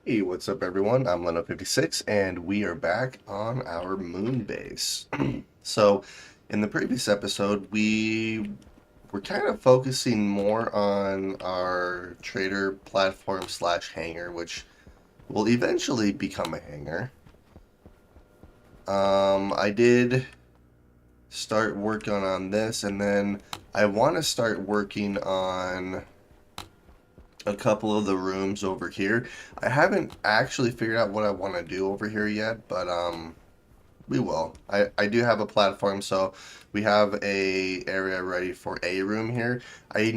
Hey, what's up everyone? I'm Leno56 and we are back on our moon base. So, in the previous episode, we were kind of focusing more on our trader platform slash hangar, which will eventually become a hangar. I did start working on this, and then I want to start working on a couple of the rooms over here. I haven't actually figured out what I want to do over here yet, but we will. I do have a platform, so we have a area ready for a room here. I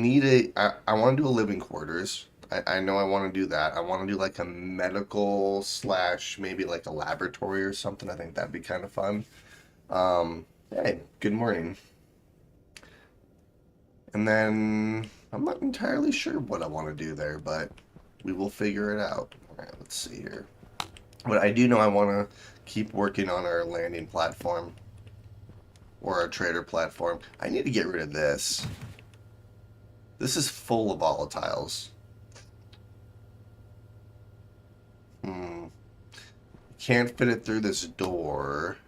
want to do a living quarters. I know I want to do that. I want to do like a medical slash maybe like a laboratory or something. I think that'd be kind of fun. Hey, good morning. And then I'm not entirely sure what I want to do there, but we will figure it out. All right, let's see here. But I do know I want to keep working on our landing platform or our trader platform. I need to get rid of this. This is full of volatiles. Can't fit it through this door.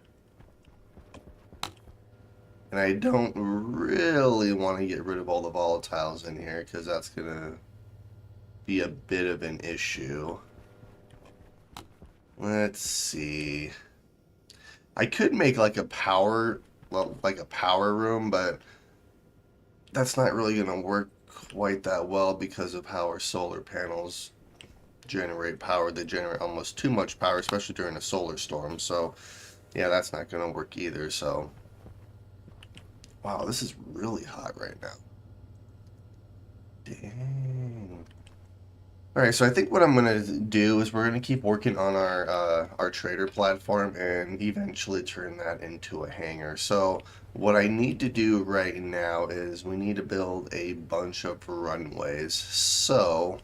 And I don't really want to get rid of all the volatiles in here because that's going to be a bit of an issue. Let's see. I could make like a power, well, like a power room, but that's not really going to work quite that well because of how our solar panels generate power. They generate almost too much power, especially during a solar storm. So, yeah, that's not going to work either. So, wow, this is really hot right now. Dang. All right, so I think what I'm gonna do is we're gonna keep working on our trader platform and eventually turn that into a hangar. So what I need to do right now is we need to build a bunch of runways. So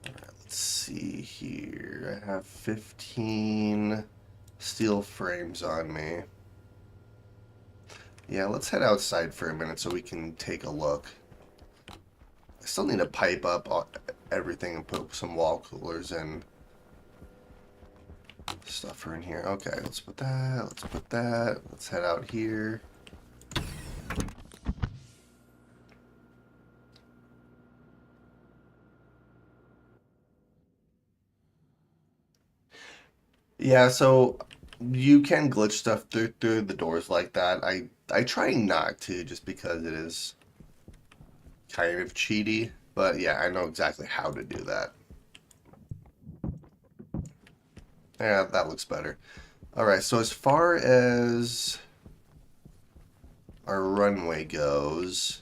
let's see here. I have 15 steel frames on me. Yeah, let's head outside for a minute so we can take a look. I still need to pipe up everything and put some wall coolers and stuff are in here. Okay, let's put that. Let's put that. Let's head out here. Yeah, so you can glitch stuff through the doors like that. I try not to just because it is kind of cheaty, but yeah, I know exactly how to do that. Yeah, that looks better. All right, so as far as our runway goes,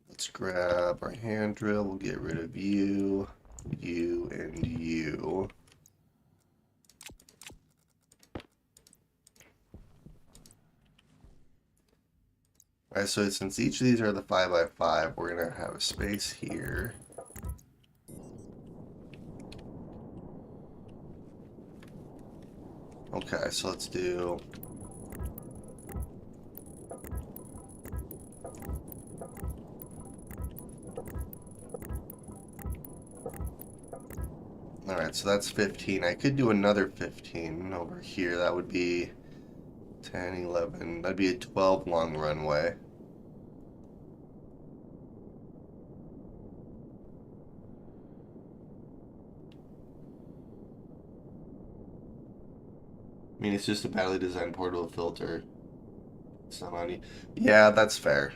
let's grab our hand drill. We'll get rid of you, you, and you. All right, so since each of these are the 5x5, we're gonna have a space here. Okay, so let's do Alright, so that's 15. I could do another 15 over here. That would be 10, 11. That'd be a 12 long runway. I mean, it's just a badly designed portable filter. It's not on you. Yeah, that's fair.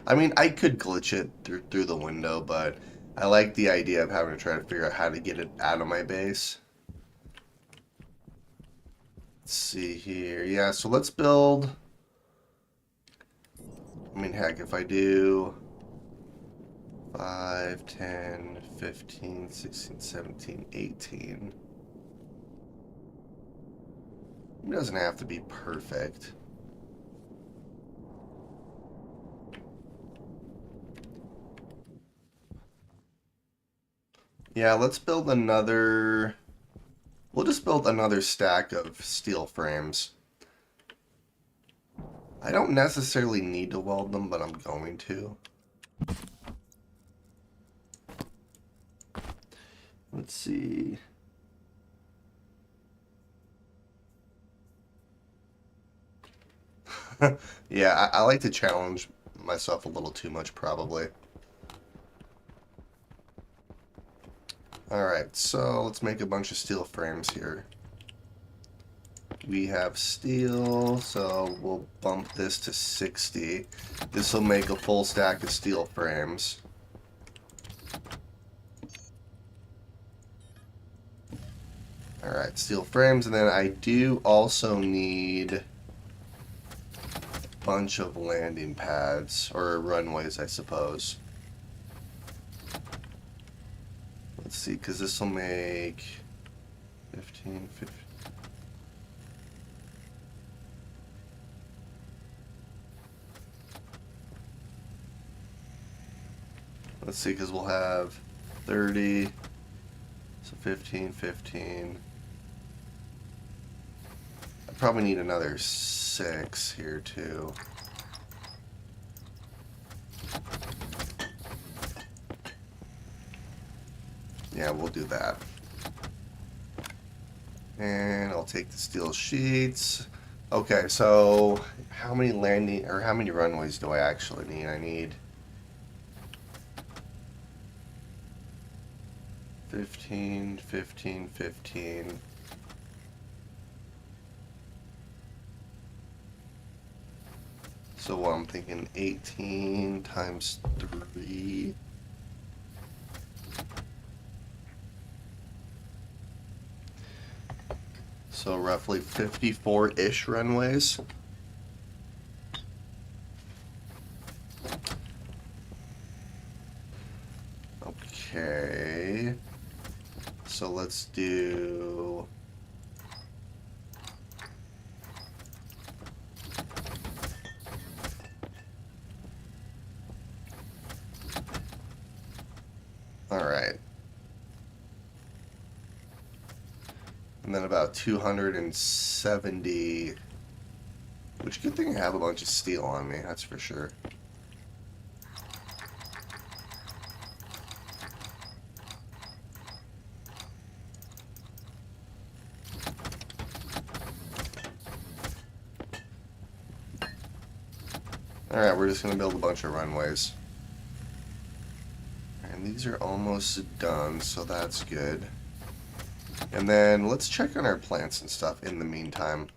I mean, I could glitch it through the window, but I like the idea of having to try to figure out how to get it out of my base. Let's see here. Yeah, so let's build. I mean, heck, if I do 5, 10, 15, 16, 17, 18. It doesn't have to be perfect. Yeah, let's build another. We'll just build another stack of steel frames. I don't necessarily need to weld them, but I'm going to. Let's see. Yeah, I like to challenge myself a little too much, probably. Alright, so let's make a bunch of steel frames here. We have steel, so we'll bump this to 60. This will make a full stack of steel frames. Alright, steel frames, and then I do also need a bunch of landing pads, or runways, I suppose. Let's see, because this will make 15, 15. Let's see, because we'll have 30, so 15, 15. I probably need another 6 here, too. Yeah, we'll do that. And I'll take the steel sheets. Okay, so how many landing, or how many runways do I actually need? I need 15, 15, 15. So what, I'm thinking 18 times 3. So roughly 54-ish runways. Okay. So let's do... Alright. And then about 270, which good thing I have a bunch of steel on me, that's for sure. Alright, we're just going to build a bunch of runways. And these are almost done, so that's good. And then let's check on our plants and stuff in the meantime.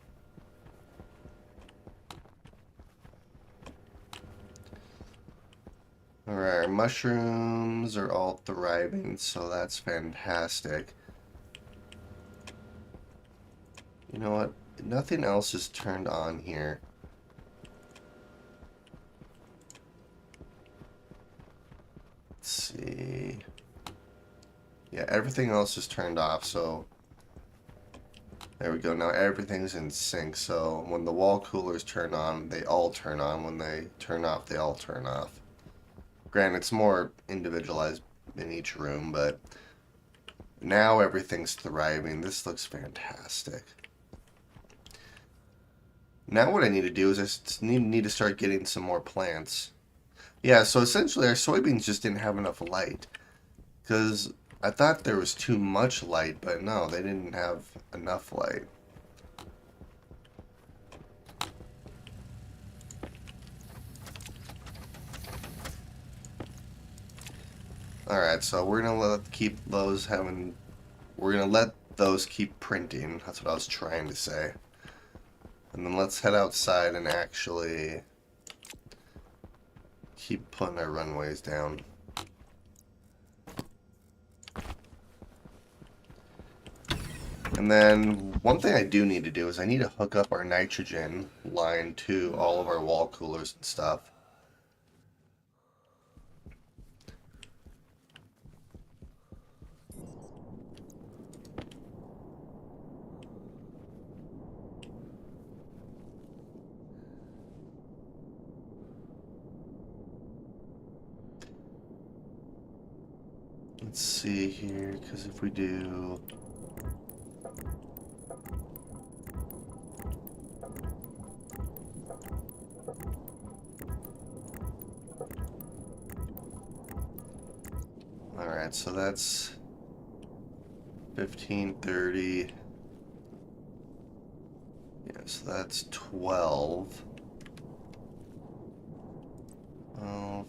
Alright, our mushrooms are all thriving, so that's fantastic. You know what? Nothing else is turned on here. Let's see. Yeah, everything else is turned off, so there we go. Now everything's in sync, so when the wall coolers turn on, they all turn on. When they turn off, they all turn off. Granted, it's more individualized in each room, but now everything's thriving. This looks fantastic. Now what I need to do is I need to start getting some more plants. Yeah, so essentially our soybeans just didn't have enough light, because I thought there was too much light, but no, they didn't have enough light. Alright, so we're gonna let those keep printing. That's what I was trying to say. And then let's head outside and actually keep putting our runways down. And then one thing I do need to do is I need to hook up our nitrogen line to all of our wall coolers and stuff. Let's see here, because if we do... Alright, so that's 15, 30. Yeah, so that's 12. 12,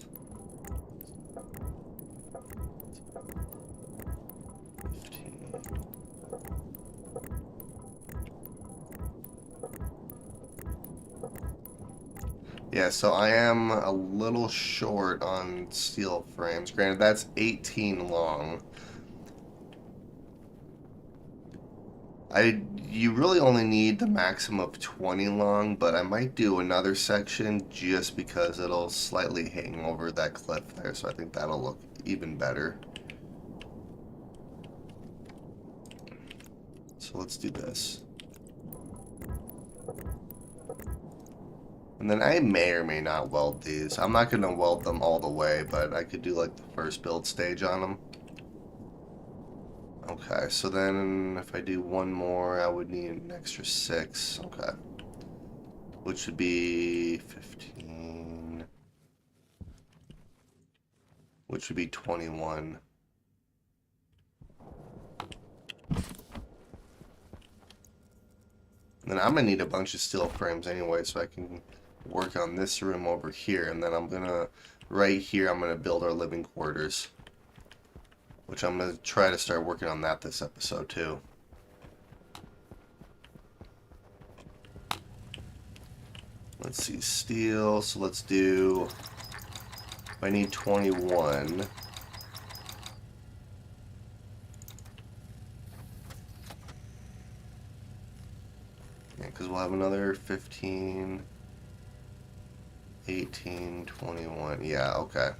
15. Yeah, so I am a little short on steel frames. Granted, that's 18 long. You really only need the maximum of 20 long, but I might do another section just because it'll slightly hang over that cliff there, so I think that'll look even better. So let's do this. And then I may or may not weld these. I'm not going to weld them all the way, but I could do like the first build stage on them. Okay, so then if I do one more, I would need an extra 6. Okay. Which would be 15. Which would be 21. And then I'm going to need a bunch of steel frames anyway, so I can work on this room over here. And then I'm going to, right here, I'm going to build our living quarters. Which I'm going to try to start working on that this episode, too. Let's see, steel, so let's do, I need 21. Yeah, because we'll have another 15, 18, 21. Yeah, okay.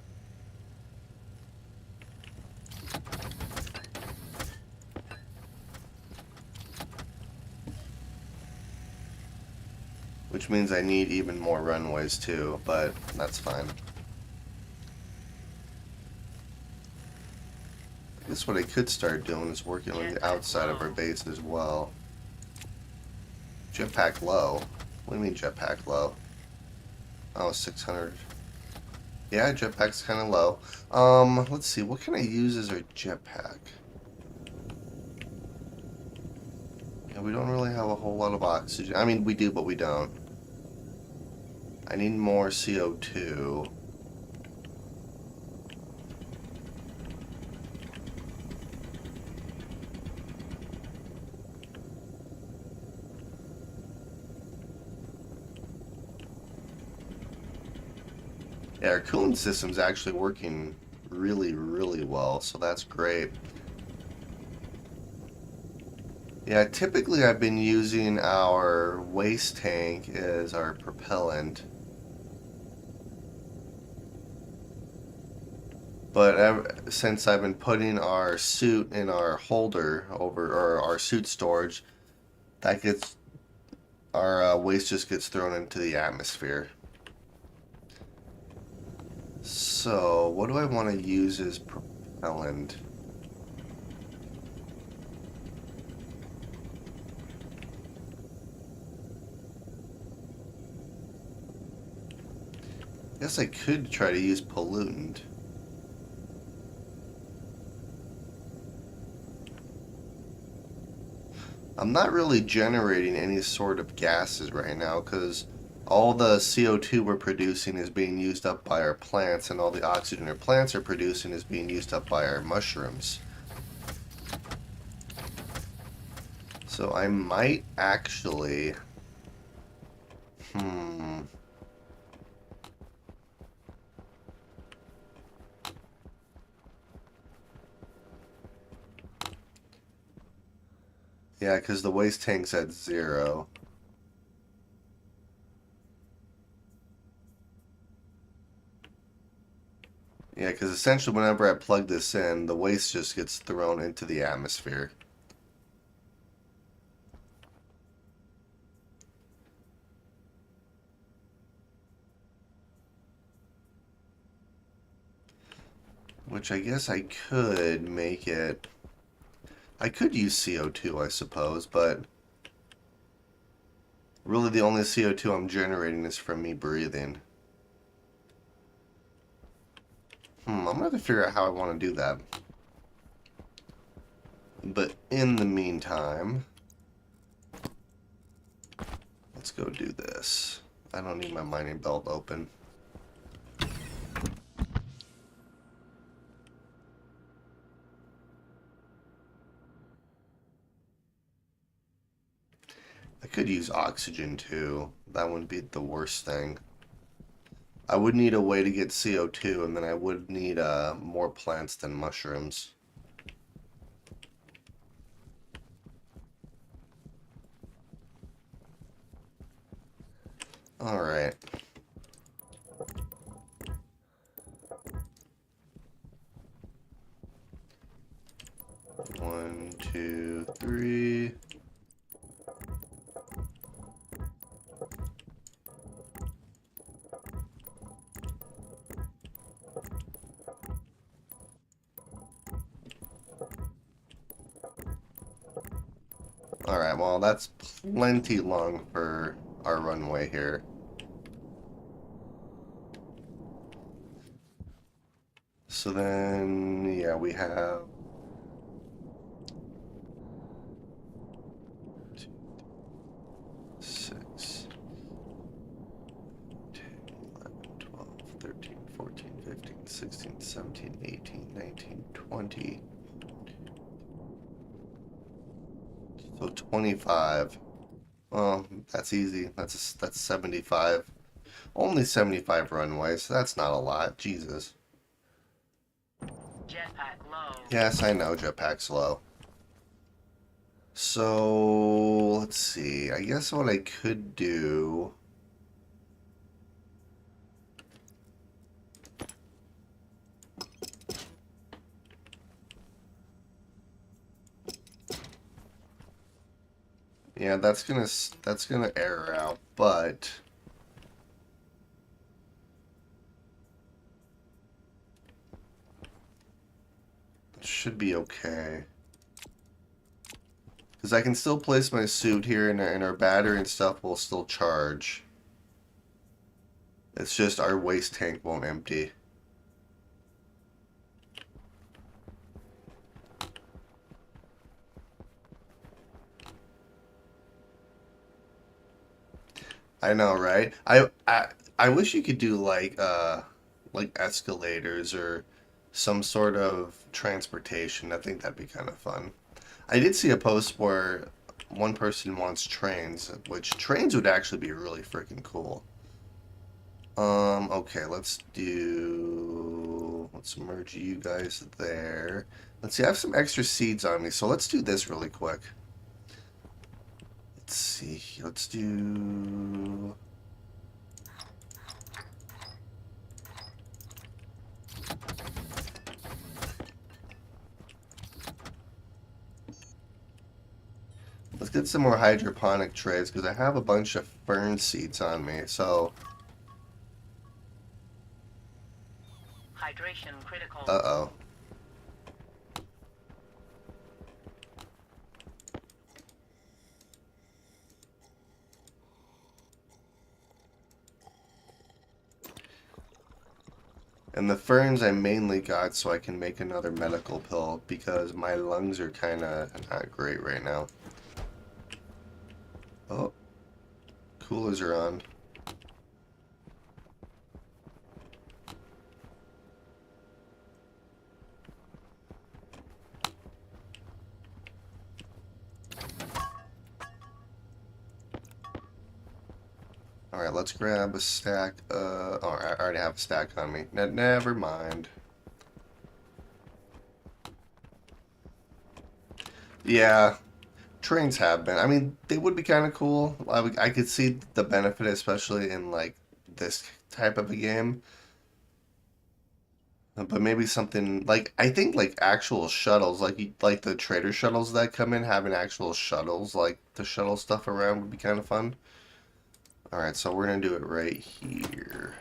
Which means I need even more runways too, but that's fine. I guess what I could start doing is working on the outside of our base as well. Jetpack low? What do you mean jetpack low? Oh, 600. Yeah, jetpack's kind of low. Let's see, what can I use as our jetpack? Yeah, we don't really have a whole lot of oxygen. I mean, we do, but we don't. I need more CO2. Yeah, our cooling system's actually working really, really well, so that's great. Yeah, typically I've been using our waste tank as our propellant. But since I've been putting our suit in our holder over, or our suit storage, that gets, our waste just gets thrown into the atmosphere. So, what do I want to use as propellant? I guess I could try to use pollutant. I'm not really generating any sort of gases right now because all the CO2 we're producing is being used up by our plants, and all the oxygen our plants are producing is being used up by our mushrooms. So I might actually... Yeah, because the waste tank's at 0. Yeah, because essentially whenever I plug this in, the waste just gets thrown into the atmosphere. Which I guess I could make it... I could use CO2, I suppose, but really the only CO2 I'm generating is from me breathing. I'm gonna have to figure out how I want to do that. But in the meantime, let's go do this. I don't need my mining belt open. I could use oxygen too. That wouldn't be the worst thing. I would need a way to get CO2, and then I would need more plants than mushrooms. Alright. One, two, three. Alright, well, that's plenty long for our runway here. So then, yeah, we have 6, 10, 11, 12, 13, 14, 15, 16, 17, 18, 19, 20. So 25. Well, that's easy. That's 75. Only 75 runways. That's not a lot. Jesus. Jetpack low. Yes, I know jetpack's low. So, let's see. I guess what I could do... Yeah, that's gonna error out, but it should be okay. Because I can still place my suit here, and our battery and stuff will still charge. It's just our waste tank won't empty. I know, right? I wish you could do like escalators or some sort of transportation. I think that'd be kind of fun. I did see a post where one person wants trains, which trains would actually be really freaking cool. Okay, let's merge you guys there. Let's see, I have some extra seeds on me, so let's do this really quick. Let's see, let's do... Let's get some more hydroponic trays, because I have a bunch of fern seeds on me, so... Hydration critical. Uh-oh. And the ferns I mainly got so I can make another medical pill, because my lungs are kind of not great right now. Oh, coolers are on. Alright, let's grab a stack. Oh, I already have a stack on me. Never mind. Yeah, trains have been. I mean, they would be kind of cool. I could see the benefit, especially in like this type of a game. But maybe something like I think like actual shuttles, like the trader shuttles that come in, having actual shuttles like to shuttle stuff around would be kind of fun. All right, so we're gonna do it right here.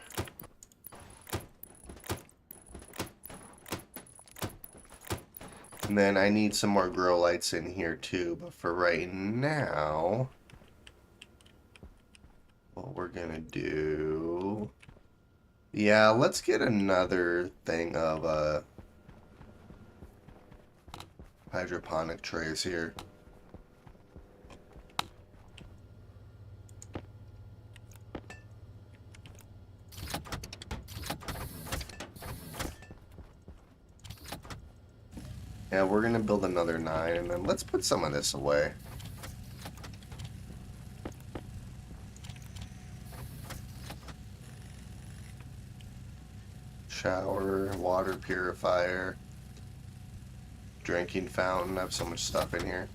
And then I need some more grow lights in here too, but for right now, what we're gonna do... Yeah, let's get another thing of hydroponic trays here. Yeah, we're gonna build another 9, and then let's put some of this away. Shower, water purifier, drinking fountain. I have so much stuff in here.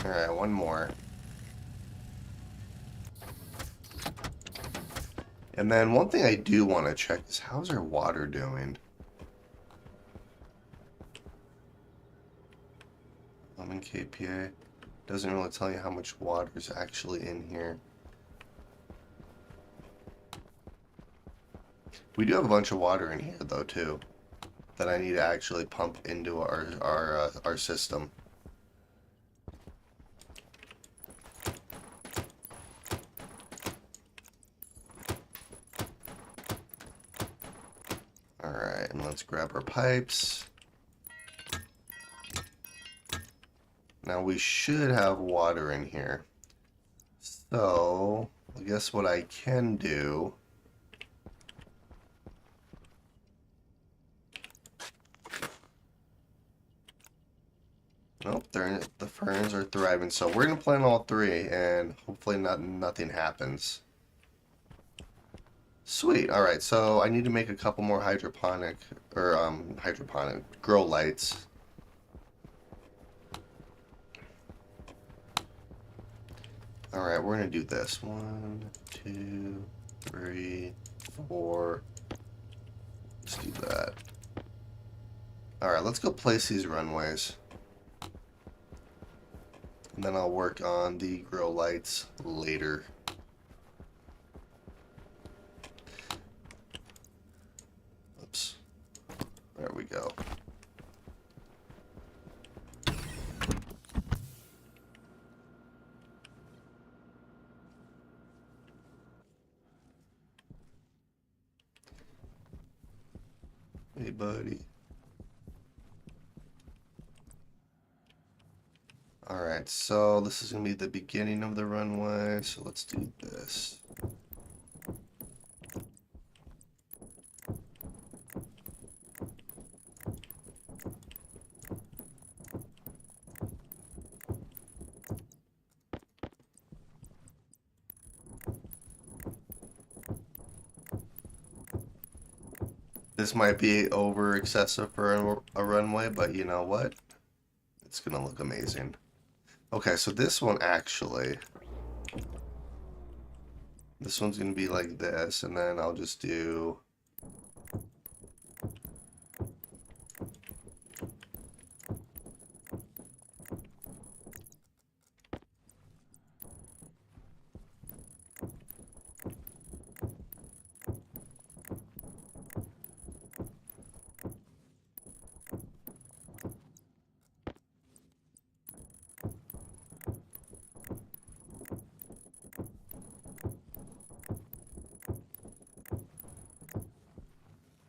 Alright, one more. And then one thing I do want to check is how's our water doing? I'm in KPA. Doesn't really tell you how much water is actually in here. We do have a bunch of water in here though too, that I need to actually pump into our system. Alright, and let's grab our pipes. Now we should have water in here. So, I guess what I can do... Nope, the ferns are thriving. So we're going to plant all 3 and hopefully nothing happens. Sweet. All right, so I need to make a couple more hydroponic grow lights. All right, we're gonna do this. 1, 2, 3, 4. Let's do that. All right, let's go place these runways, and then I'll work on the grow lights later. There we go. Hey, buddy. Alright, so this is going to be the beginning of the runway, so let's do this. This might be over excessive for a runway, but you know what? It's going to look amazing. Okay, so this one actually... This one's going to be like this, and then I'll just do...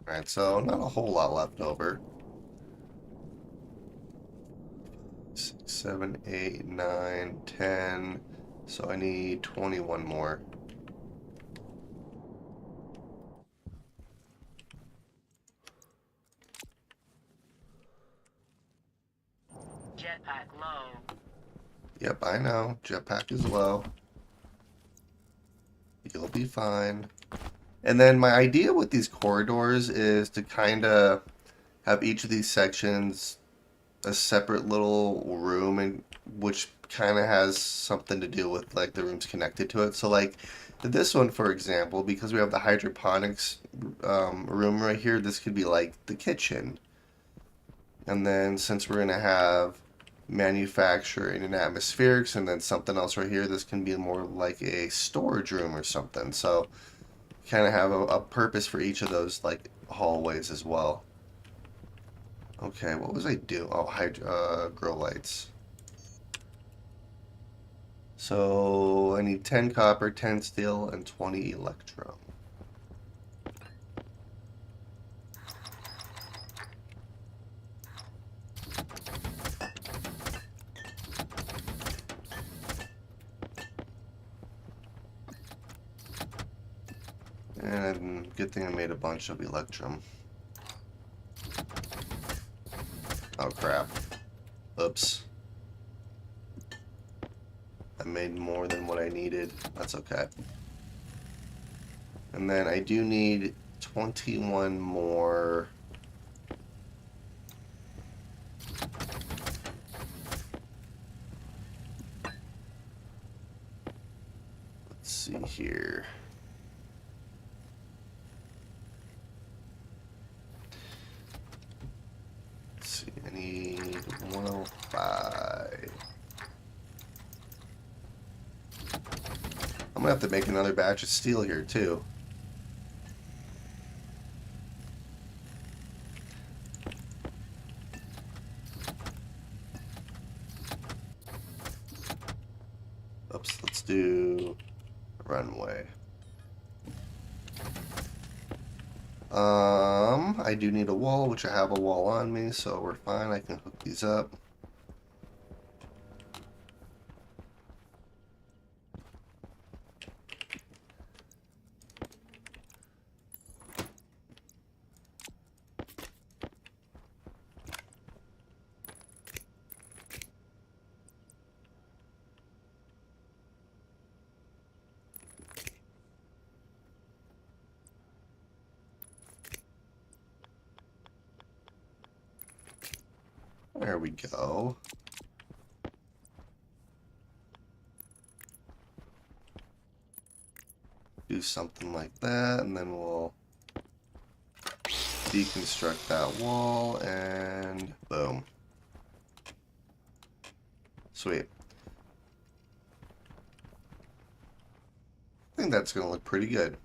Alright, so not a whole lot left over. 6, 7, 8, 9, 10. So I need 21 more. Jetpack low. Yep, I know. Jetpack is low. You'll be fine. And then my idea with these corridors is to kind of have each of these sections a separate little room, and which kind of has something to do with like the rooms connected to it. So like this one, for example, because we have the hydroponics room right here, this could be like the kitchen. And then since we're gonna have manufacturing and atmospherics and then something else right here, this can be more like a storage room or something. So kind of have a purpose for each of those like hallways as well. Okay, what was I doing? Oh, grow lights. So I need 10 copper, 10 steel, and 20 electrum. And good thing I made a bunch of electrum. Oh crap. Oops. I made more than what I needed. That's okay. And then I do need 21 more. Let's see here. Let's see, I need 105. I'm gonna have to make another batch of steel here too. Oops, let's do runway. I do need a wall, which I have a wall on me, so we're fine. I can hook these up. There we go. Do something like that, and then we'll deconstruct that wall, and boom. Sweet. I think that's going to look pretty good.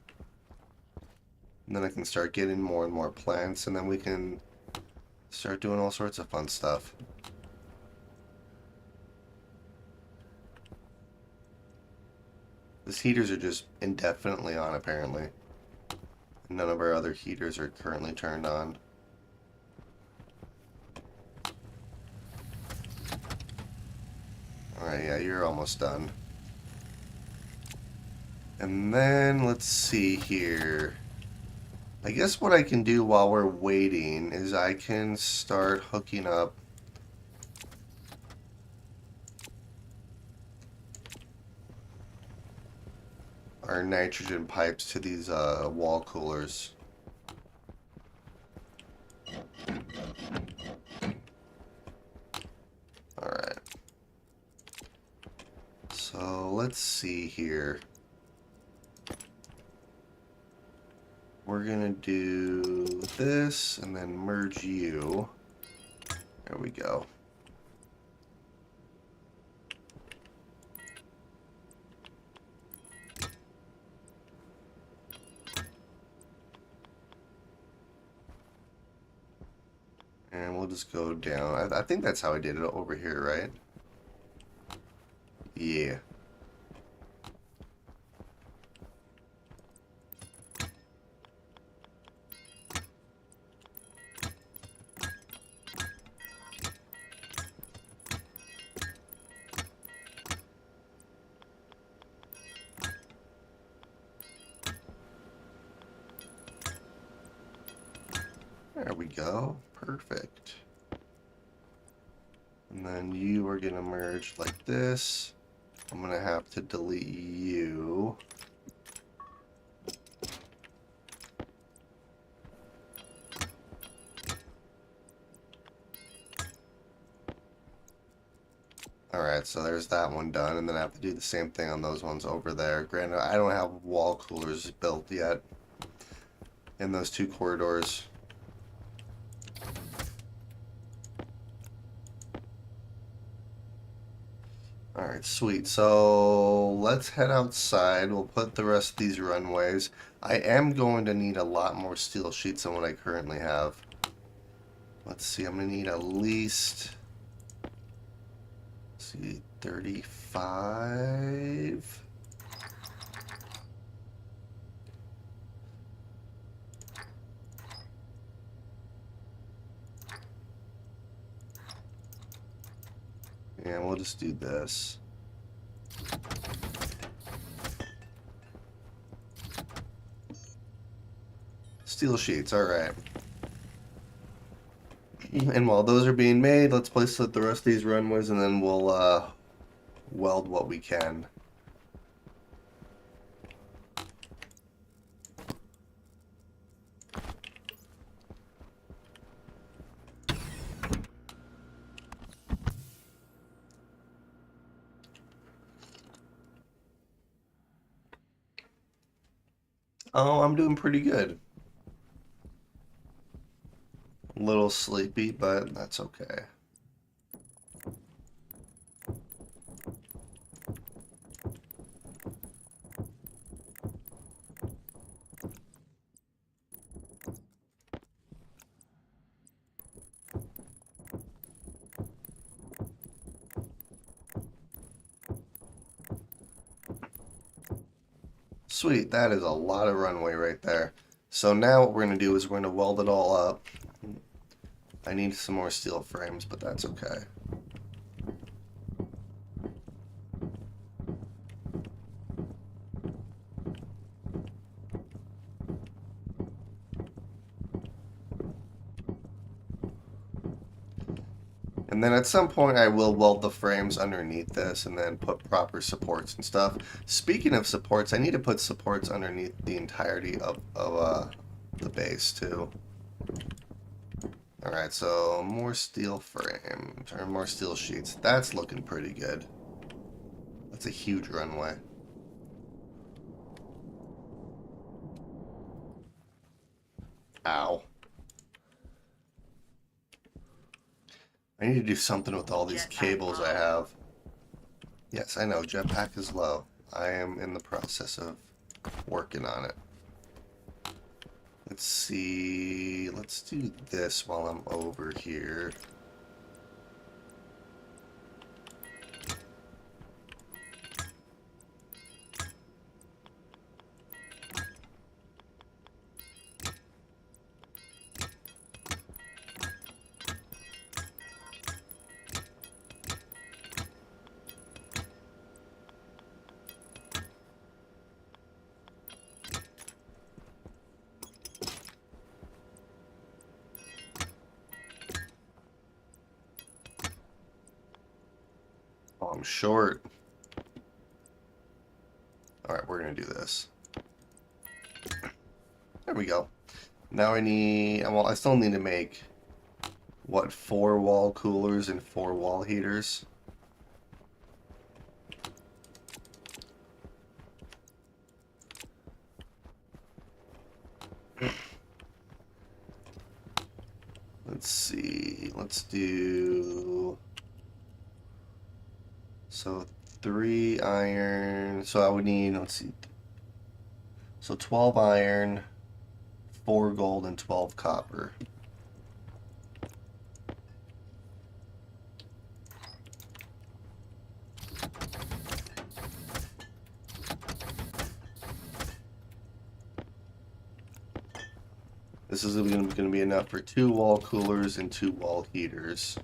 And then I can start getting more and more plants, and then we can start doing all sorts of fun stuff. These heaters are just indefinitely on, apparently. None of our other heaters are currently turned on. Alright, yeah, you're almost done. And then, let's see here. I guess what I can do while we're waiting is I can start hooking up our nitrogen pipes to these wall coolers. Alright. So let's see here. We're gonna do this and then merge you. There we go. And we'll just go down. I think that's how I did it over here, right? Yeah. There we go. Perfect. And then you are going to merge like this. I'm going to have to delete you. Alright, so there's that one done, and then I have to do the same thing on those ones over there. Granted, I don't have wall coolers built yet in those two corridors. Alright, sweet. So let's head outside. We'll put the rest of these runways. I am going to need a lot more steel sheets than what I currently have. Let's see, I'm gonna need at least, let's see, 35. And we'll just do this. Steel sheets, alright. And while those are being made, let's place the rest of these runways and then we'll weld what we can. Oh, I'm doing pretty good. A little sleepy, but that's okay. Sweet, that is a lot of runway right there. So now what we're going to do is we're going to weld it all up. I need some more steel frames, but that's okay. And then at some point I will weld the frames underneath this and then put proper supports and stuff. Speaking of supports, I need to put supports underneath the entirety of the base too. Alright, so more steel frames, or more steel sheets. That's looking pretty good. That's a huge runway. Ow. I need to do something with all these cables I have. Yes, I know, jetpack is low. I am in the process of working on it. Let's see, let's do this while I'm over here. Oh, I'm short. Alright, we're gonna do this. There we go. Now I need, well, I still need to make, what, 4 wall coolers and 4 wall heaters? Let's see, let's do, so 3 iron, so I would need, let's see, so 12 iron, 4 gold, and 12 copper. This is going to be enough for 2 wall coolers and 2 wall heaters.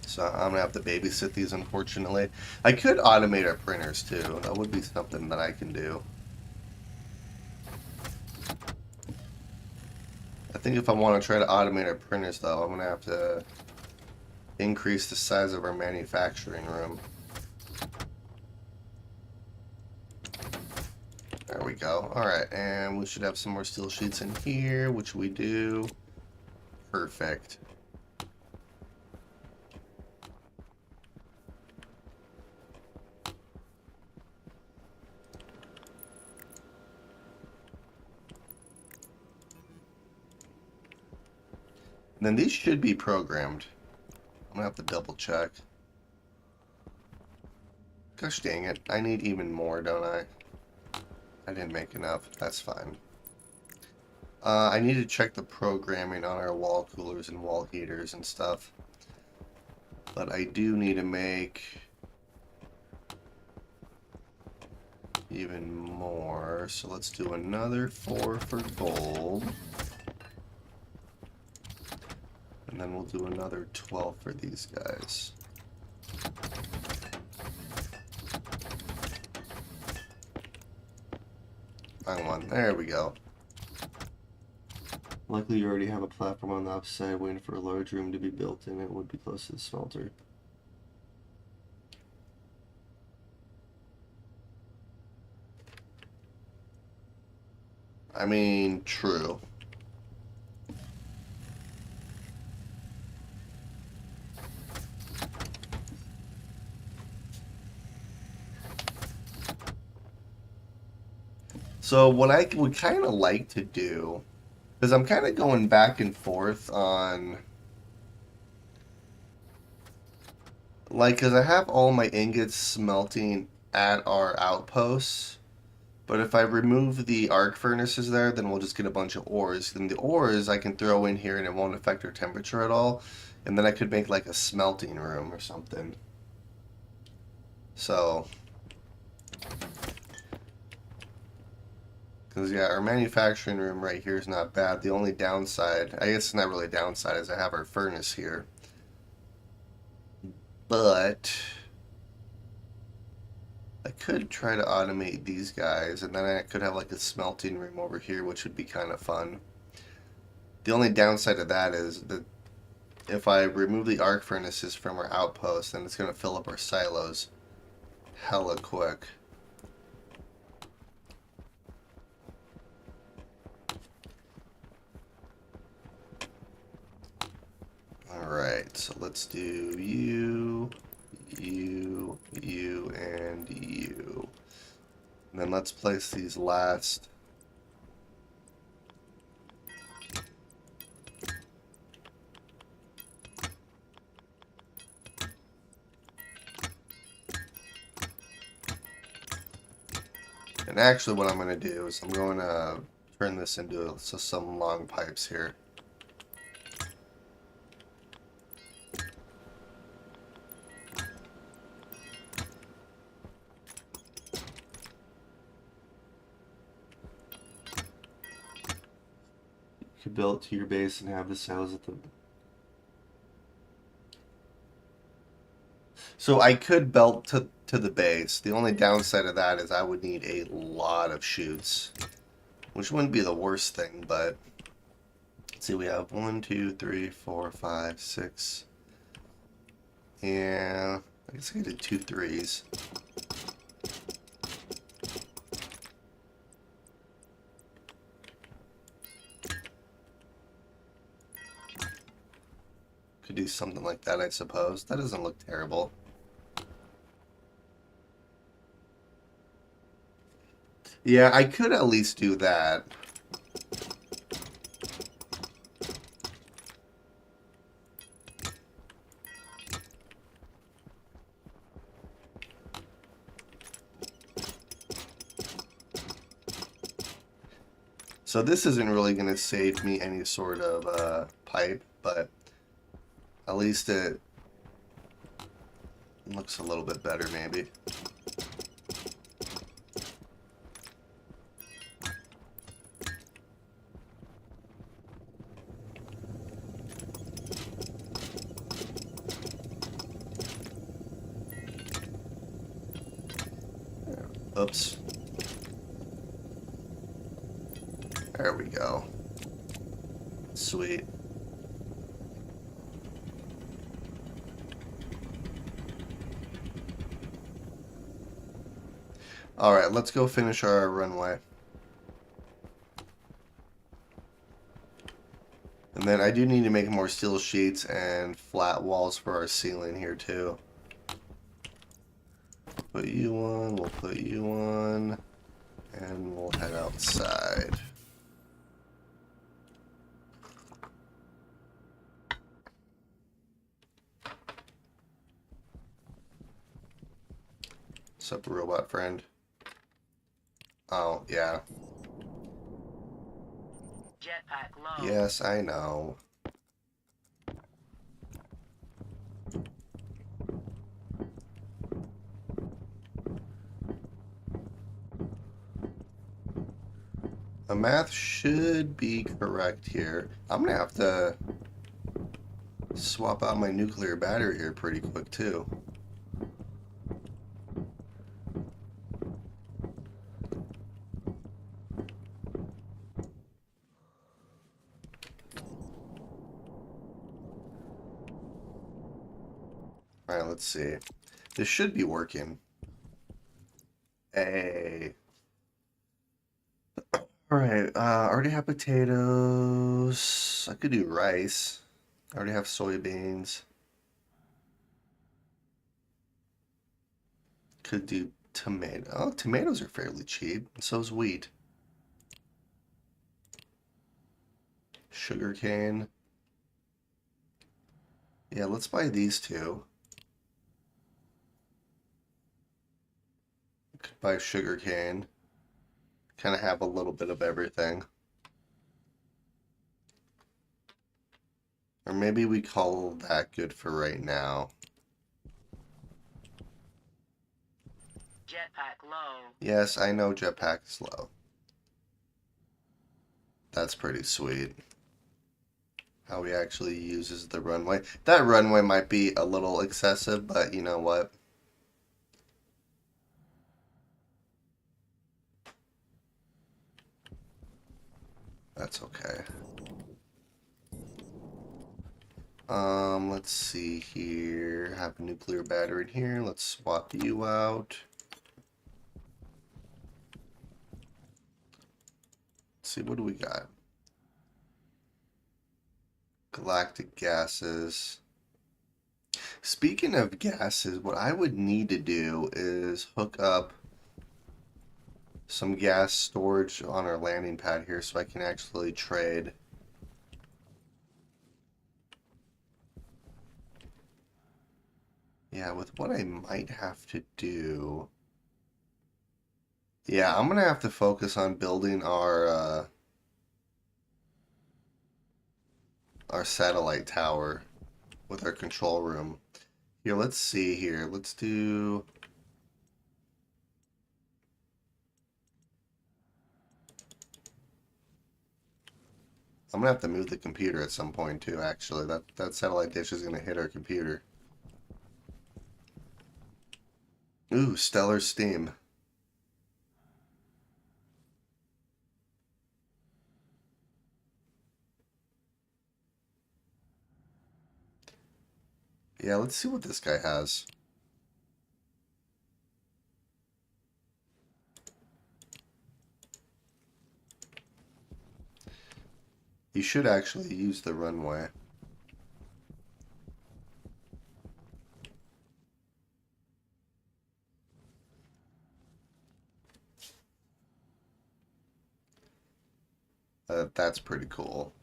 So I'm going to have to babysit these, unfortunately. I could automate our printers, too. That would be something that I can do. I think if I want to try to automate our printers, though, I'm going to have to increase the size of our manufacturing room. There we go. Alright, and we should have some more steel sheets in here, which we do. Perfect. And then these should be programmed. I'm gonna have to double check. Gosh dang it, I need even more, don't I? I didn't make enough. That's fine. I need to check the programming on our wall coolers and wall heaters and stuff. But I do need to make even more. So let's do another 4 for gold. And then we'll do another 12 for these guys. Wrong one. There we go. Likely you already have a platform on the upside waiting for a large room to be built in. It would be close to the smelter. I mean, true. So what I would kind of like to do, because I'm kind of going back and forth on, like, because I have all my ingots smelting at our outposts, but if I remove the arc furnaces there, then we'll just get a bunch of ores. Then the ores I can throw in here and it won't affect our temperature at all, and then I could make like a smelting room or something. So, because yeah, our manufacturing room right here is not bad. The only downside, I guess it's not really a downside, is I have our furnace here. But I could try to automate these guys, and then I could have like a smelting room over here, which would be kind of fun. The only downside of that is that if I remove the arc furnaces from our outpost, then it's going to fill up our silos hella quick. Alright, so let's do you, you, you, and you. And then let's place these last. And actually what I'm going to do is I'm going to turn this into some long pipes here. You could build it to your base and have the cells at the... So I could belt to the base. The only downside of that is I would need a lot of chutes, which wouldn't be the worst thing, but let's see, we have 1, 2, 3, 4, 5, 6. Yeah, I guess I did 2 3s. Could do something like that, I suppose. That doesn't look terrible. Yeah, I could at least do that. So this isn't really going to save me any sort of pipe, but at least it looks a little bit better, maybe. Oops. There we go. Sweet. Alright, let's go finish our runway. And then I do need to make more steel sheets and flat walls for our ceiling here too. Put you on, we'll put you on, and we'll head outside. What's up, robot friend? Oh, yeah. Jetpack low. Yes, I know. The math should be correct here. I'm gonna have to swap out my nuclear battery here pretty quick too. Alright, let's see. This should be working. Hey. Alright, I already have potatoes. I could do rice. I already have soybeans. Could do tomato. Oh, tomatoes are fairly cheap. And so is wheat. Sugarcane. Yeah, let's buy these two. Could buy sugarcane. Kind of have a little bit of everything. Or maybe we call that good for right now. Jetpack low. Yes, I know jetpack is low. That's pretty sweet. How he actually uses the runway. That runway might be a little excessive, but you know what? That's okay. Let's see here. Have a nuclear battery in here. Let's swap you out. Let's see, what do we got? Galactic gases. Speaking of gases, what I would need to do is hook up some gas storage on our landing pad here so I can actually trade. Yeah, with what I might have to do. Yeah, I'm gonna have to focus on building our satellite tower with our control room. Here, let's see here. Let's do. I'm gonna have to move the computer at some point too, actually. That satellite dish is gonna hit our computer. Ooh, stellar steam. Yeah, let's see what this guy has. You should actually use the runway. That's pretty cool.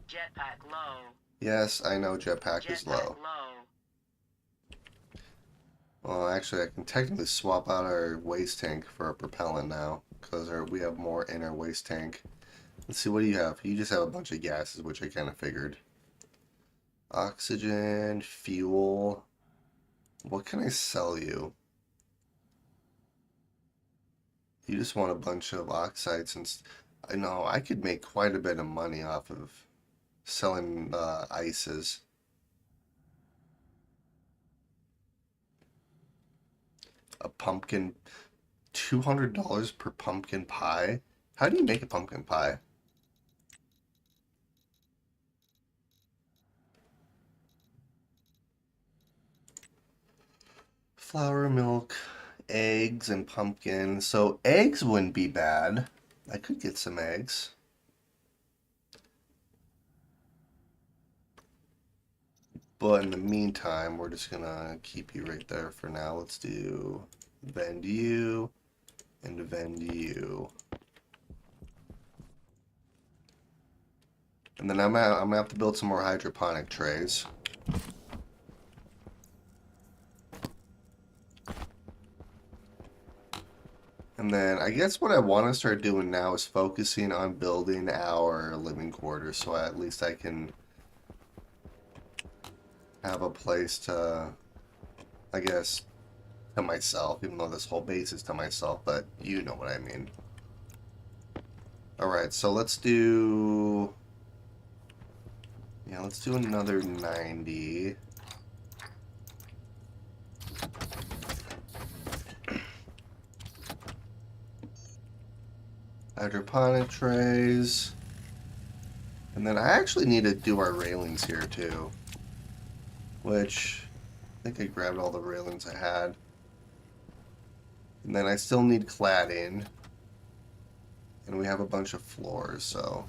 Jetpack low. Yes, I know jetpack is Jetpack low. low. Well, actually, I can technically swap out our waste tank for a propellant now, because we have more in our waste tank. Let's see, what do you have? You just have a bunch of gases, which I kind of figured. Oxygen, fuel. What can I sell you? You just want a bunch of oxides, and I know I could make quite a bit of money off of selling ices. A pumpkin, $200 per pumpkin pie. How do you make a pumpkin pie? Flour, milk, eggs, and pumpkin. So eggs wouldn't be bad. I could get some eggs. But in the meantime, we're just gonna keep you right there for now. Let's do vend you and vend you. And then I'm gonna have to build some more hydroponic trays. And And then I guess what I want to start doing now is focusing on building our living quarters so at least I can have a place to, I guess, to myself, even though this whole base is to myself, but you know what I mean. Alright, so let's do... Yeah, let's do another 90. Hydroponic trays. And then I actually need to do our railings here too. Which, I think I grabbed all the railings I had. And then I still need cladding. And we have a bunch of floors, so...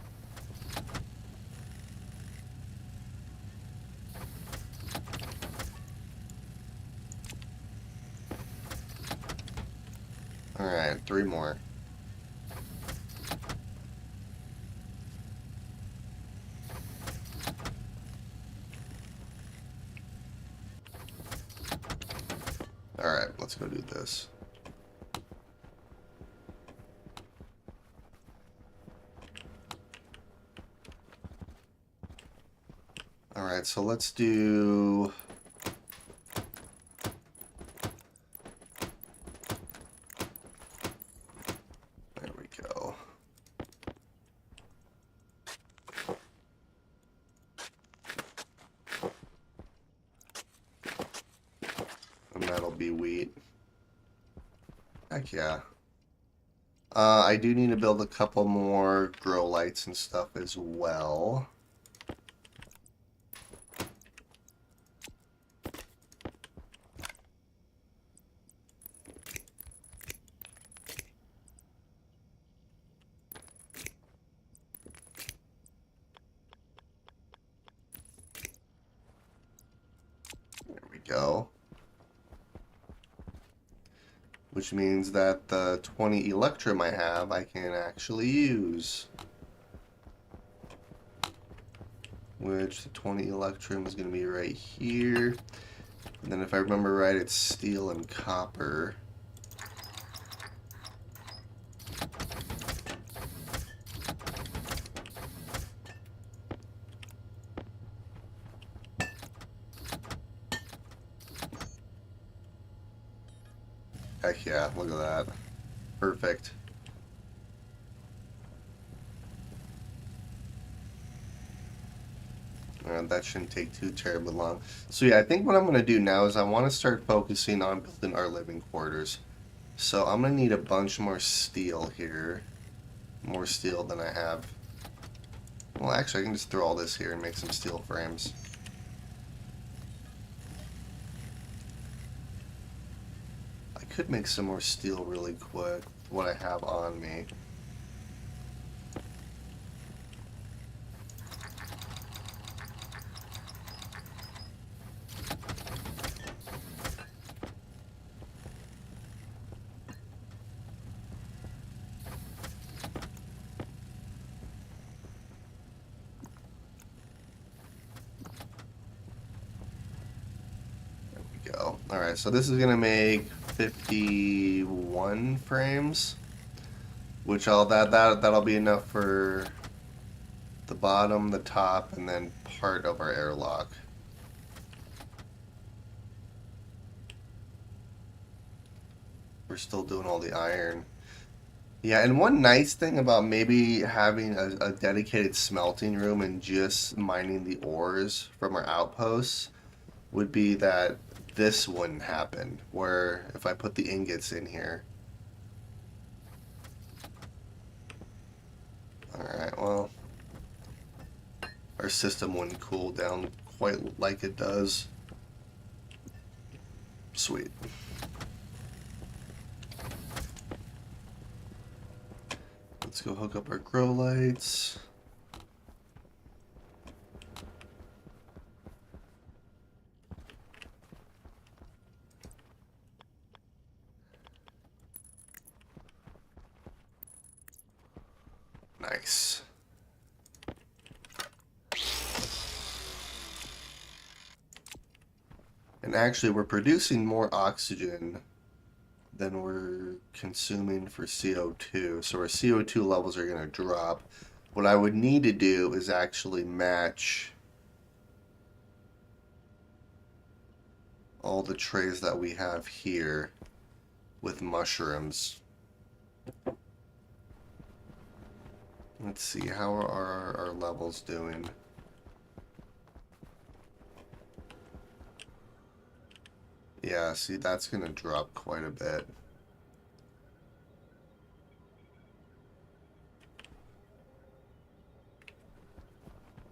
Alright, 3 more. Alright, let's go do this. Alright, so let's do... There we go. And that'll be wheat. Heck yeah. I do need to build a couple more grow lights and stuff as well. There we go. Which means that the 20 Electrum I have, I can actually use. Which the 20 Electrum is going to be right here. And then if I remember right, it's steel and copper. Heck yeah, look at that. Perfect. That shouldn't take too terribly long. So yeah, I think what I'm going to do now is I want to start focusing on building our living quarters. So I'm going to need a bunch more steel here. More steel than I have. Well, actually, I can just throw all this here and make some steel frames. I could make some more steel really quick, what I have on me. Go. Alright, so this is going to make 51 frames, which that'll be enough for the bottom, the top, and then part of our airlock. We're still doing all the iron. Yeah, and one nice thing about maybe having a dedicated smelting room and just mining the ores from our outposts would be that this wouldn't happen, where if I put the ingots in here. Alright, well, our system wouldn't cool down quite like it does. Sweet. Let's go hook up our grow lights. Nice. And actually, we're producing more oxygen than we're consuming for CO2. So our CO2 levels are going to drop. What I would need to do is actually match all the trays that we have here with mushrooms. Let's see, how are our levels doing? Yeah, see, that's going to drop quite a bit.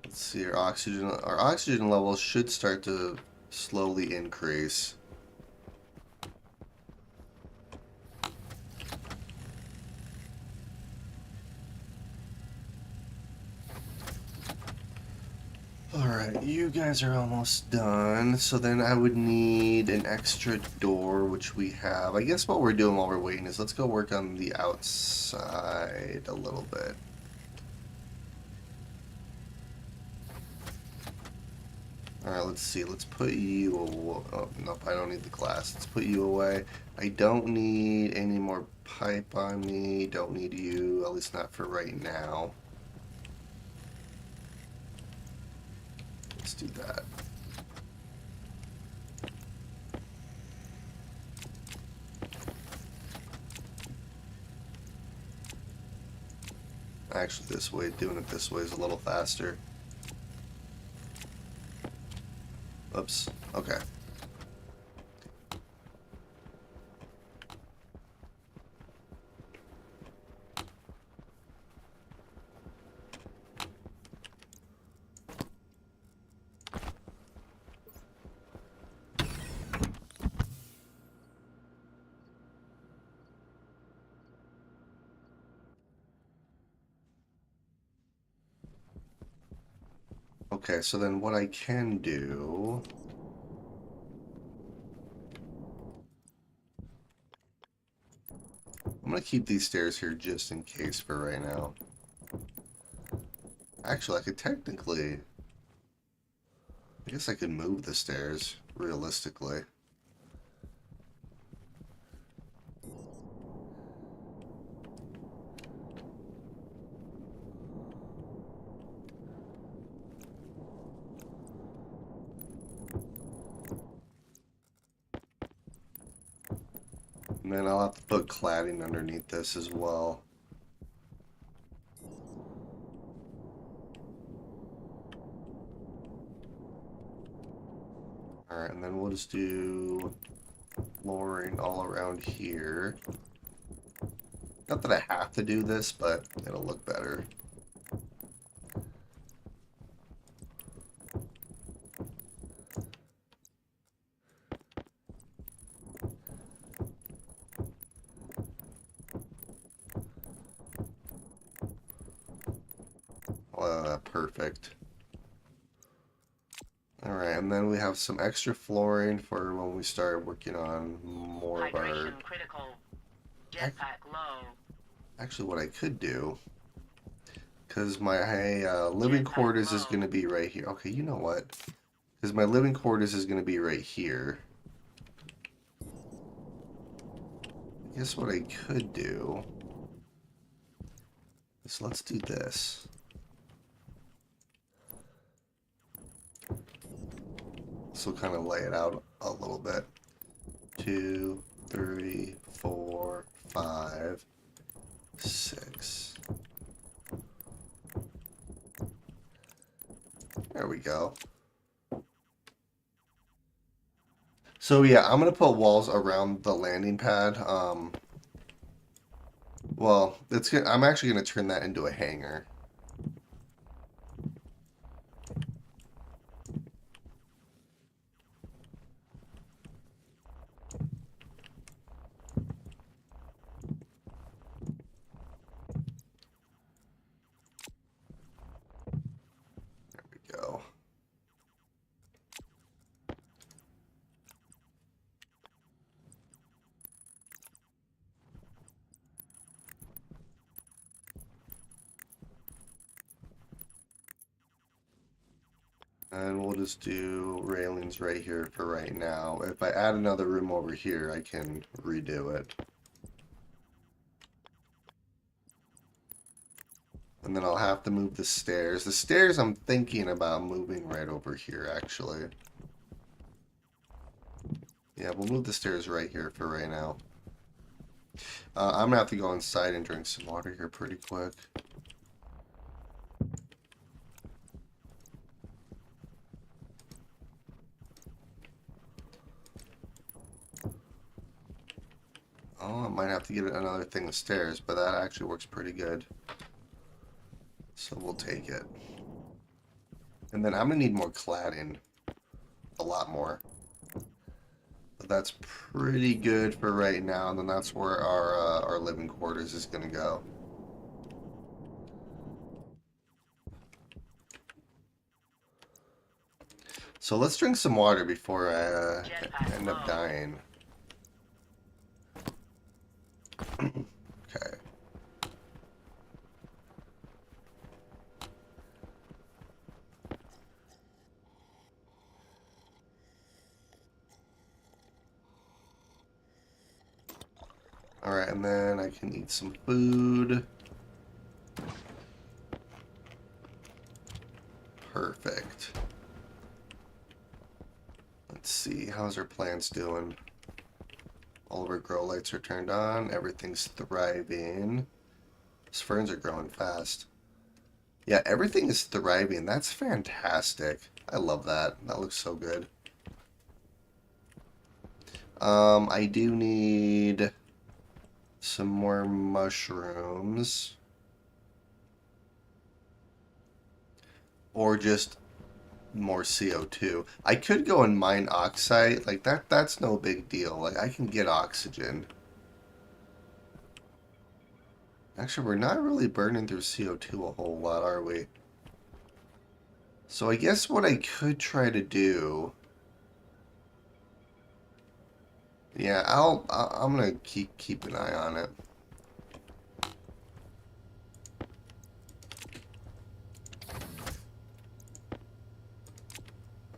Let's see, our oxygen levels should start to slowly increase. Alright, you guys are almost done. So then I would need an extra door, which we have. I guess what we're doing while we're waiting is let's go work on the outside a little bit. Alright, let's see. Let's put you away. Oh, nope, I don't need the glass. Let's put you away. I don't need any more pipe on me. Don't need you, at least not for right now. Let's do that. Actually, this way, doing it this way is a little faster. Oops. Okay. Okay, so then what I can do... I'm gonna keep these stairs here just in case for right now. Actually, I could technically... I guess I could move the stairs, realistically. And then I'll have to put cladding underneath this as well. Alright, and then we'll just do flooring all around here. Not that I have to do this, but it'll look better. Perfect. Alright, and then we have some extra flooring for when we start working on more of our... Hydration critical. Jetpack low. Actually, what I could do, because my living quarters is going to be right here. Okay, you know what? Because my living quarters is going to be right here. I guess what I could do is let's do this. This will kind of lay it out a little bit. 2, 3, 4, 5, 6. There we go. So yeah, I'm gonna put walls around the landing pad. Well, I'm actually gonna turn that into a hangar. Go. And we'll just do railings right here for right now. If I add another room over here, I can redo it. And then I'll have to move the stairs. The stairs I'm thinking about moving right over here, actually. Yeah, we'll move the stairs right here for right now. I'm gonna have to go inside and drink some water here pretty quick. Oh, I might have to get another thing of stairs, but that actually works pretty good. So we'll take it. And then I'm gonna need more cladding. A lot more. But that's pretty good for right now, and then that's where our living quarters is gonna go. So let's drink some water before I end up dying. Okay. Alright, and then I can eat some food. Perfect. Let's see, how's our plants doing? All of our grow lights are turned on. Everything's thriving. These ferns are growing fast. Yeah, everything is thriving. That's fantastic. I love that. That looks so good. I do need some more mushrooms. Or just more CO2. I could go and mine oxide. Like that's no big deal. Like I can get oxygen. Actually, we're not really burning through CO2 a whole lot, are we? So I guess what I could try to do. Yeah, I'm gonna keep an eye on it.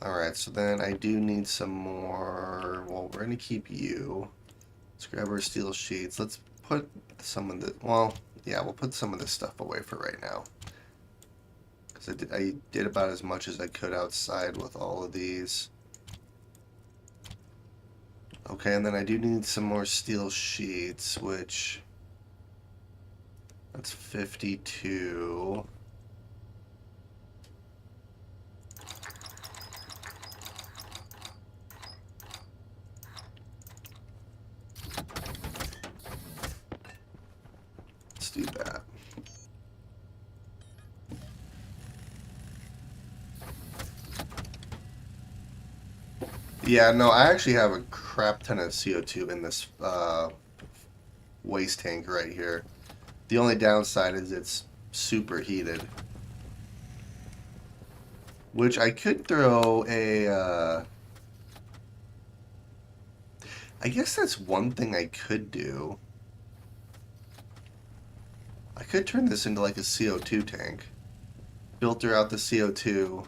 Alright, so then I do need some more. Well, we're gonna keep you. Let's grab our steel sheets. Let's put some of the. Well, yeah, we'll put some of this stuff away for right now. Because I did about as much as I could outside with all of these. Okay, and then I do need some more steel sheets, which. That's 52. Let's do that. Yeah, no, I actually have a crap ton of CO2 in this waste tank right here. The only downside is it's super heated. Which I could throw a... I guess that's one thing I could do. I could turn this into like a CO2 tank. Filter out the CO2.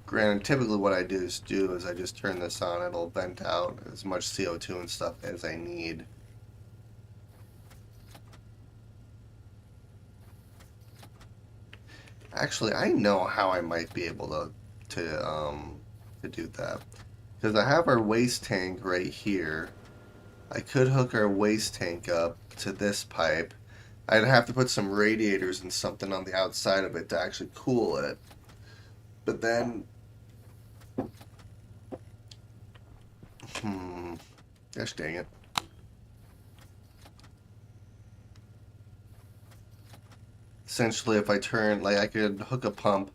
Granted, typically what I do is I just turn this on. It'll vent out as much CO2 and stuff as I need. Actually, I know how I might be able to do that. Because I have our waste tank right here. I could hook our waste tank up to this pipe. I'd have to put some radiators and something on the outside of it to actually cool it. But then... Gosh dang it. Essentially, if I turn... Like, I could hook a pump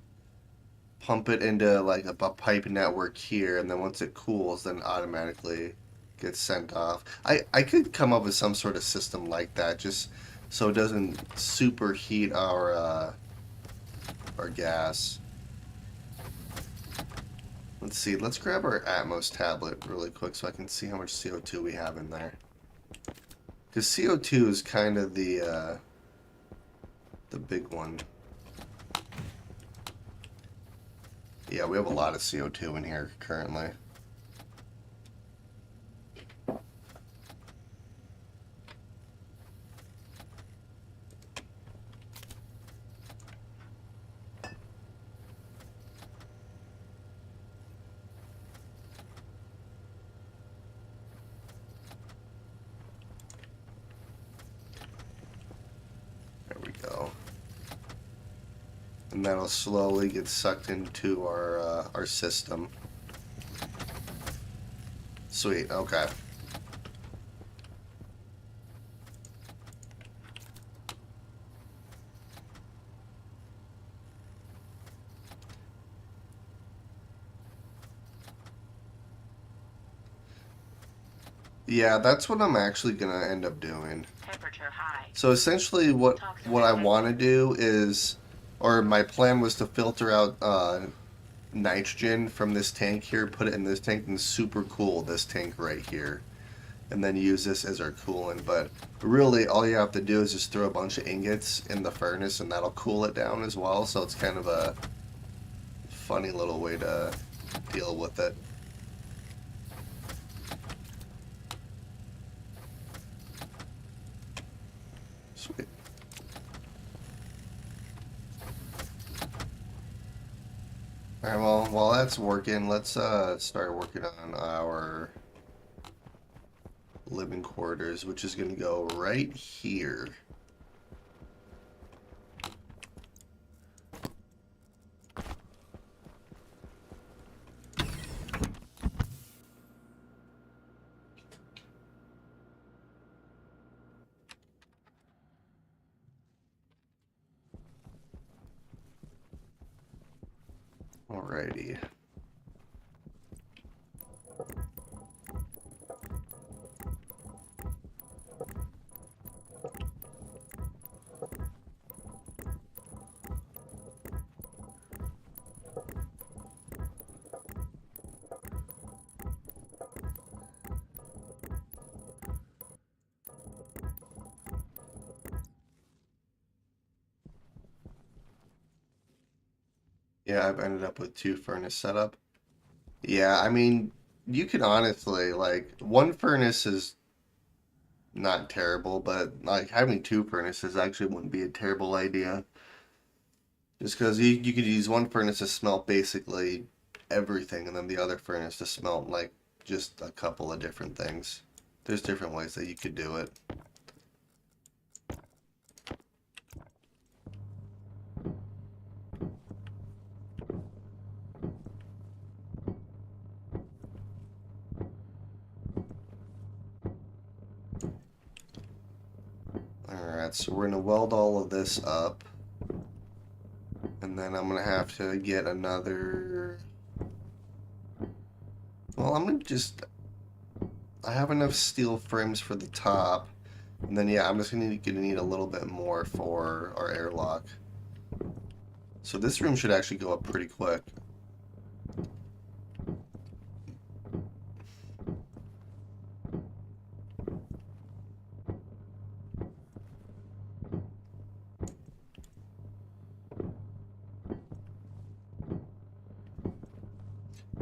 it into, like, a pipe network here, and then once it cools, then automatically gets sent off. I could come up with some sort of system like that, just so it doesn't superheat our gas. Let's see, let's grab our Atmos tablet really quick so I can see how much CO2 we have in there. Because CO2 is kind of the the big one. Yeah, we have a lot of CO2 in here currently. There we go. And that'll slowly get sucked into our system. Sweet, okay. Yeah, that's what I'm actually gonna end up doing. Temperature high. So essentially what I want to do is, or my plan was to filter out nitrogen from this tank here, put it in this tank, and super cool this tank right here. And then use this as our coolant. But really, all you have to do is just throw a bunch of ingots in the furnace, and that'll cool it down as well. So it's kind of a funny little way to deal with it. Sweet. Alright, well, while that's working, let's start working on our living quarters, which is going to go right here. Alrighty. Yeah, I've ended up with 2 furnace setup. Yeah, I mean, you could honestly, like, 1 furnace is not terrible, but like having 2 furnaces actually wouldn't be a terrible idea. Just because you could use 1 furnace to smelt basically everything, and then the other furnace to smelt like just a couple of different things. There's different ways that you could do it. Alright, so we're going to weld all of this up. And then I'm going to have to get another... Well, I'm going to just... I have enough steel frames for the top. And then, yeah, I'm just going to need a little bit more for our airlock. So this room should actually go up pretty quick.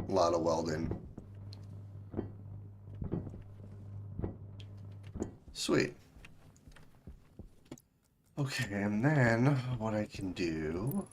A lot of welding. Sweet. Okay, and then what I can do...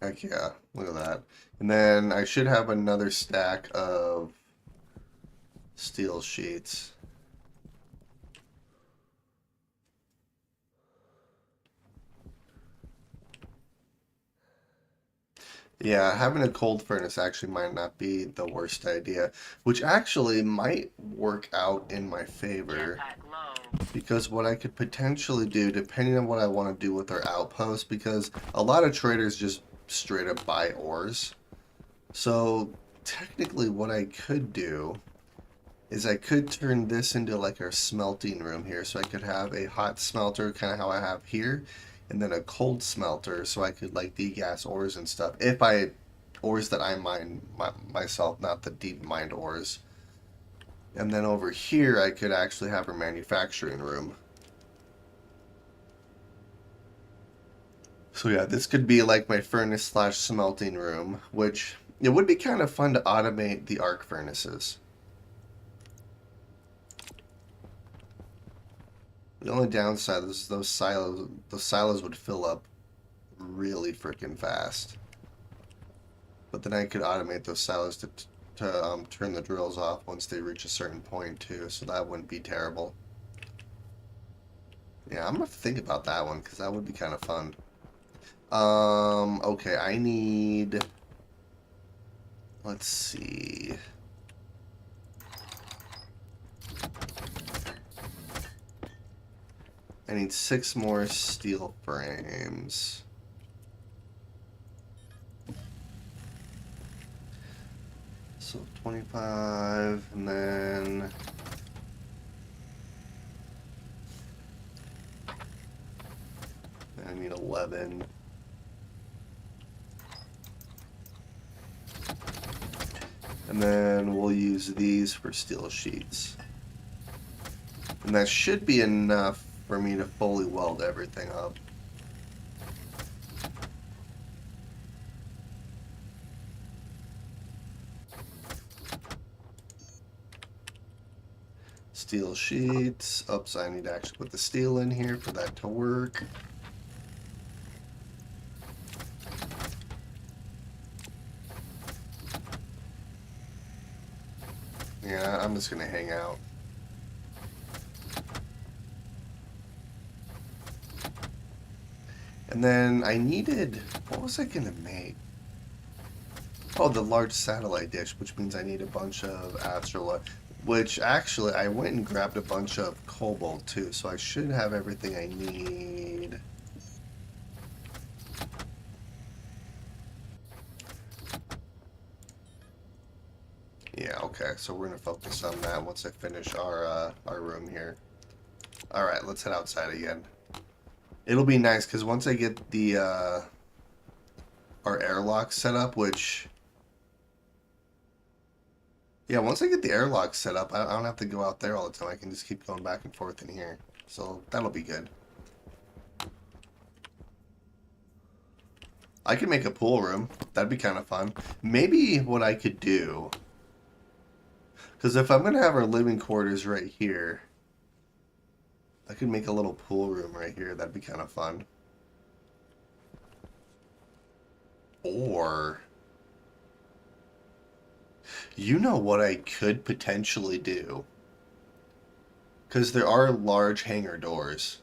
Heck yeah, look at that. And then I should have another stack of steel sheets. Yeah, having a cold furnace actually might not be the worst idea, which actually might work out in my favor. Jetpack low. Because what I could potentially do, depending on what I want to do with our outpost, because a lot of traders just straight up buy ores. So technically what I could do is I could turn this into like our smelting room here. So I could have a hot smelter, kind of how I have here, and then a cold smelter so I could like degas ores and stuff. If I, ores that I mine myself, not the deep mined ores. And then over here I could actually have a manufacturing room. So yeah, this could be like my furnace slash smelting room, which it would be kind of fun to automate the arc furnaces. The only downside is those silos would fill up really freaking fast. But then I could automate those silos to turn the drills off once they reach a certain point too, so that wouldn't be terrible. Yeah, I'm gonna have to think about that one because that would be kind of fun. Okay, I need. Let's see. I need 6 more steel frames. So 25, and then I need 11. And then we'll use these for steel sheets. And that should be enough for me to fully weld everything up. Steel sheets. Oops, I need to actually put the steel in here for that to work. Yeah, I'm just gonna hang out. And then I needed, what was I gonna make? Oh, the large satellite dish, which means I need a bunch of astrolite, which actually I went and grabbed a bunch of cobalt too, so I should have everything I need. Yeah, okay, so we're gonna focus on that once I finish our room here. Alright, let's head outside again. It'll be nice, because once I get the, our airlock set up, which... Yeah, once I get the airlock set up, I don't have to go out there all the time. I can just keep going back and forth in here. So, that'll be good. I could make a pool room. That'd be kind of fun. Maybe what I could do... Because if I'm going to have our living quarters right here... I could make a little pool room right here. That'd be kind of fun. Or... You know what I could potentially do? Because there are large hangar doors.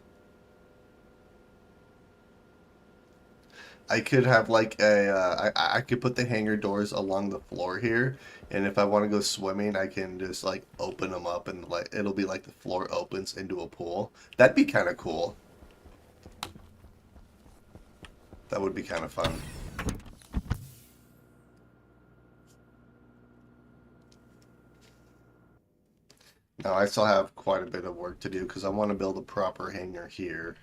I could have like I could put the hangar doors along the floor here, and if I want to go swimming, I can just like open them up and like it'll be like the floor opens into a pool. That'd be kind of cool. That would be kind of fun. Now I still have quite a bit of work to do because I want to build a proper hangar here.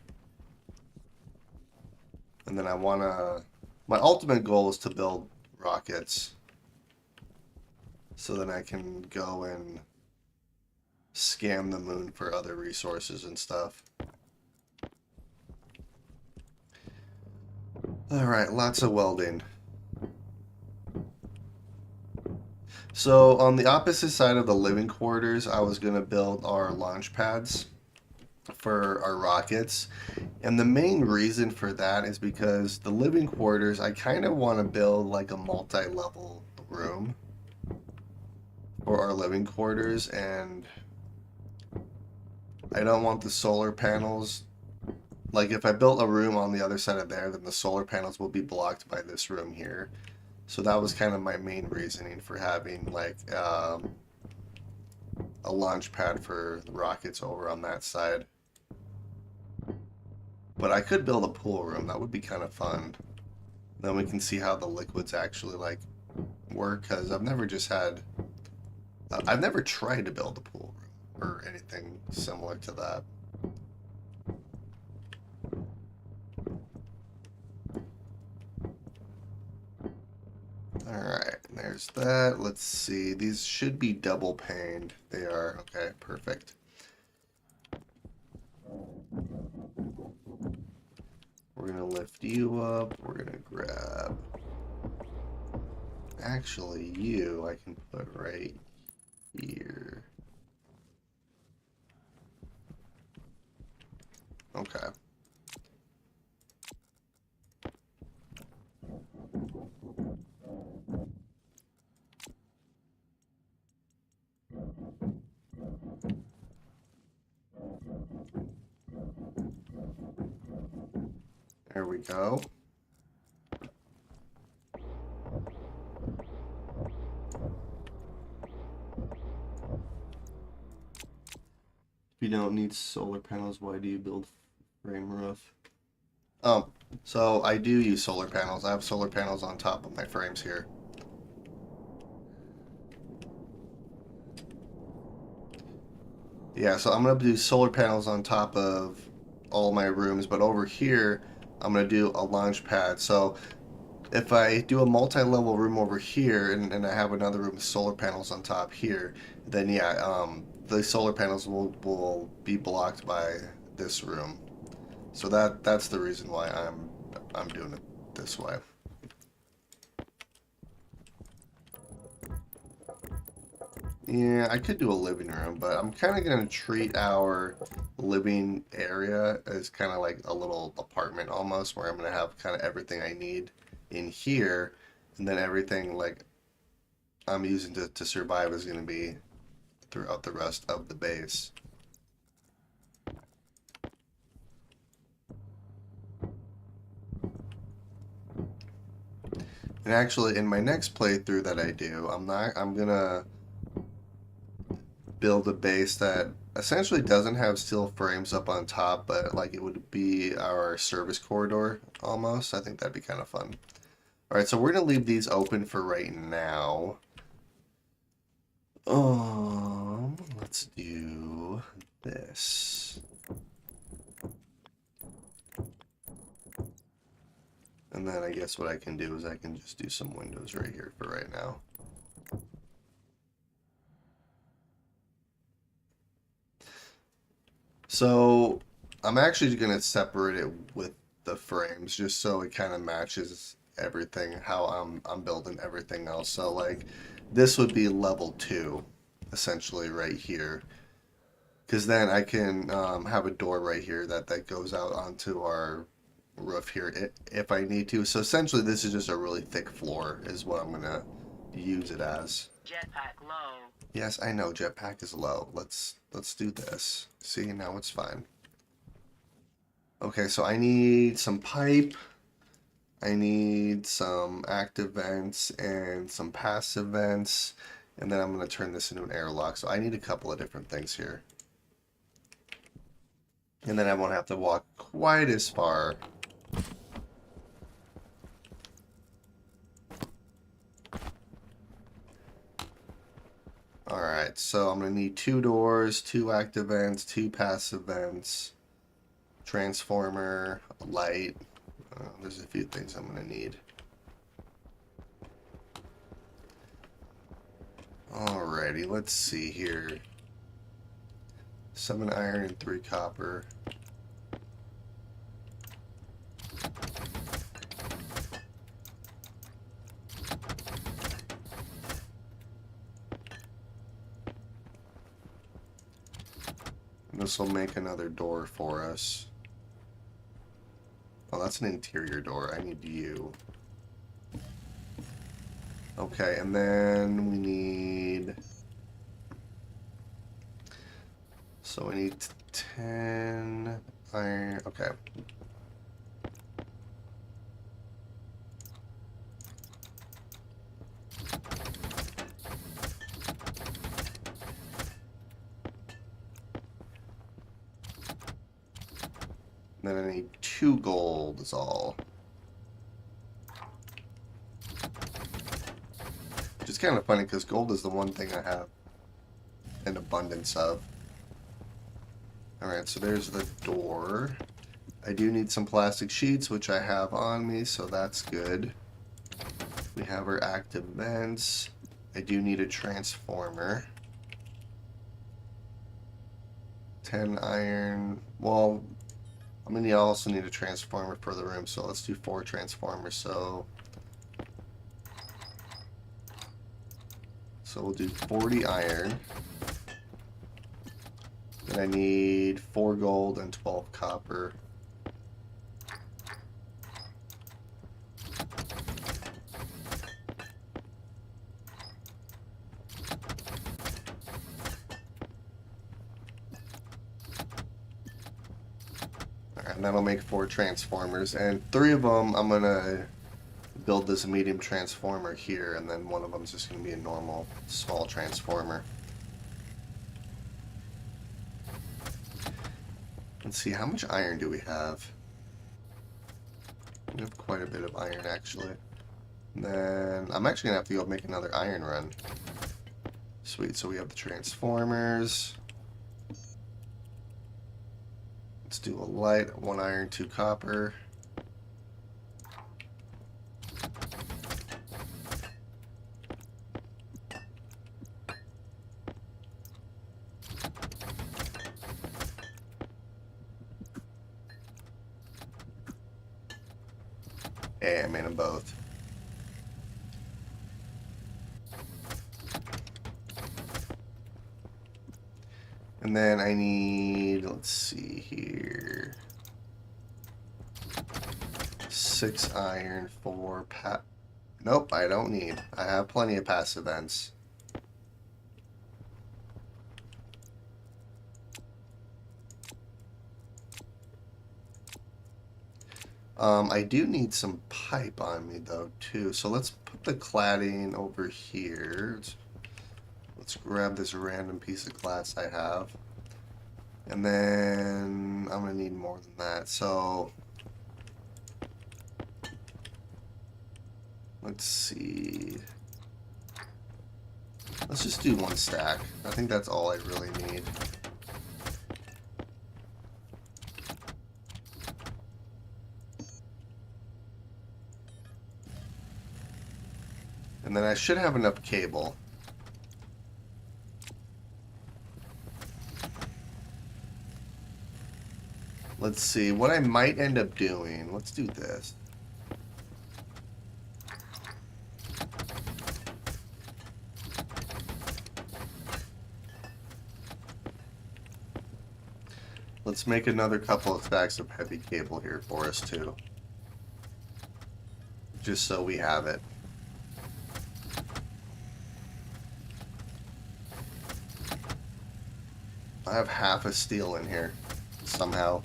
And then I want to... My ultimate goal is to build rockets. So then I can go and scan the moon for other resources and stuff. Alright, lots of welding. So on the opposite side of the living quarters, I was going to build our launch pads for our rockets. And the main reason for that is because the living quarters, I kind of want to build like a multi-level room for our living quarters, and I don't want the solar panels. Like if I built a room on the other side of there, then the solar panels will be blocked by this room here. So that was kind of my main reasoning for having like a launch pad for the rockets over on that side. But I could build a pool room. That would be kind of fun. Then we can see how the liquids actually like work, because I've never just had I've never tried to build a pool room or anything similar to that. Alright, there's that. Let's see. These should be double paned. They are. Okay, perfect. We're gonna lift you up. We're gonna grab. Actually, you I can put right here. Okay. There we go. If you don't need solar panels, why do you build frame roof? So I do use solar panels. I have solar panels on top of my frames here. Yeah, so I'm gonna do solar panels on top of all my rooms, but over here I'm gonna do a launch pad. So if I do a multi-level room over here and I have another room with solar panels on top here, then yeah, the solar panels will be blocked by this room. So that's the reason why I'm doing it this way. Yeah, I could do a living room, but I'm kind of going to treat our living area as kind of like a little apartment almost, where I'm going to have kind of everything I need in here, and then everything like I'm using to survive is going to be throughout the rest of the base. And actually, in my next playthrough that I do, I'm gonna build a base that essentially doesn't have steel frames up on top, but like it would be our service corridor almost. I think that'd be kind of fun. All right, so we're gonna leave these open for right now. Let's do this. And then I guess what I can do is I can just do some windows right here for right now. So I'm actually going to separate it with the frames just so it kind of matches everything, how I'm building everything else. So like this would be level 2 essentially right here. Because then I can have a door right here that goes out onto our roof here if I need to. So essentially this is just a really thick floor is what I'm going to use it as. Jetpack low. Yes, I know jetpack is low. Let's do this. See, now it's fine. Okay, so I need some pipe. I need some active vents and some passive vents. And then I'm going to turn this into an airlock. So I need a couple of different things here. And then I won't have to walk quite as far. Alright, so I'm going to need 2 doors, 2 active vents, 2 passive vents, transformer, light. There's a few things I'm going to need. Alrighty, let's see here. 7 iron and 3 copper. This will make another door for us. Oh, that's an interior door. I need you. Okay, and then we need... So we need 10 iron. Okay. Then I need 2 gold is all. Which is kind of funny because gold is the one thing I have an abundance of. Alright, so there's the door. I do need some plastic sheets, which I have on me, so that's good. We have our active vents. I do need a transformer. 10 iron. Well, I'm gonna also need a transformer for the room, so let's do 4 transformers. So we'll do 40 iron. Then I need 4 gold and 12 copper. Alright, and that'll make 4 transformers. And 3 of them, I'm gonna build this medium transformer here, and then one of them is just gonna be a normal small transformer. Let's see, how much iron do we have? We have quite a bit of iron, actually. And then I'm actually gonna have to go make another iron run. Sweet, so we have the transformers. Let's do a light, 1 iron, 2 copper. Yeah, I made them both. And then I need, let's see here, 6 iron for nope, I don't need. I have plenty of passive vents. I do need some pipe on me though too. So let's put the cladding over here. Let's grab this random piece of glass I have. And then I'm gonna need more than that. So let's see. Let's just do 1 stack. I think that's all I really need. And then I should have enough cable. Let's see, what I might end up doing, let's do this. Let's make another couple of stacks of heavy cable here for us too. Just so we have it. I have half a steel in here, somehow.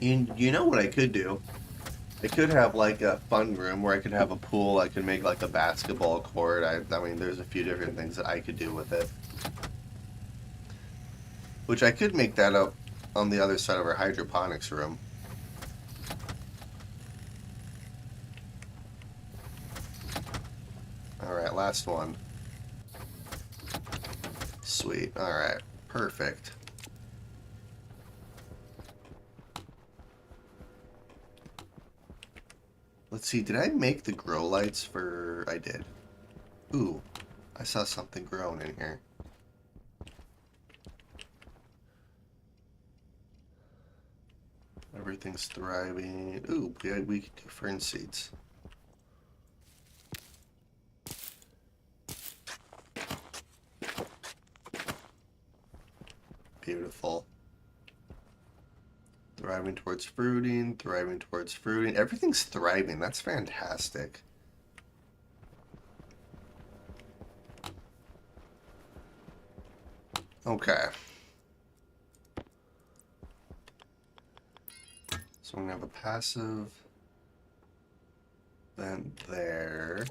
You know what I could do? I could have like a fun room where I could have a pool. I could make like a basketball court. I mean, there's a few different things that I could do with it. Which I could make that up on the other side of our hydroponics room. Alright, last one. Sweet. Alright, perfect. Let's see, did I make the grow lights for... I did. Ooh, I saw something growing in here. Everything's thriving. Ooh, we could do fern seeds. Beautiful. Thriving towards fruiting, thriving towards fruiting. Everything's thriving. That's fantastic. Okay. So I'm going to have a passive vent there.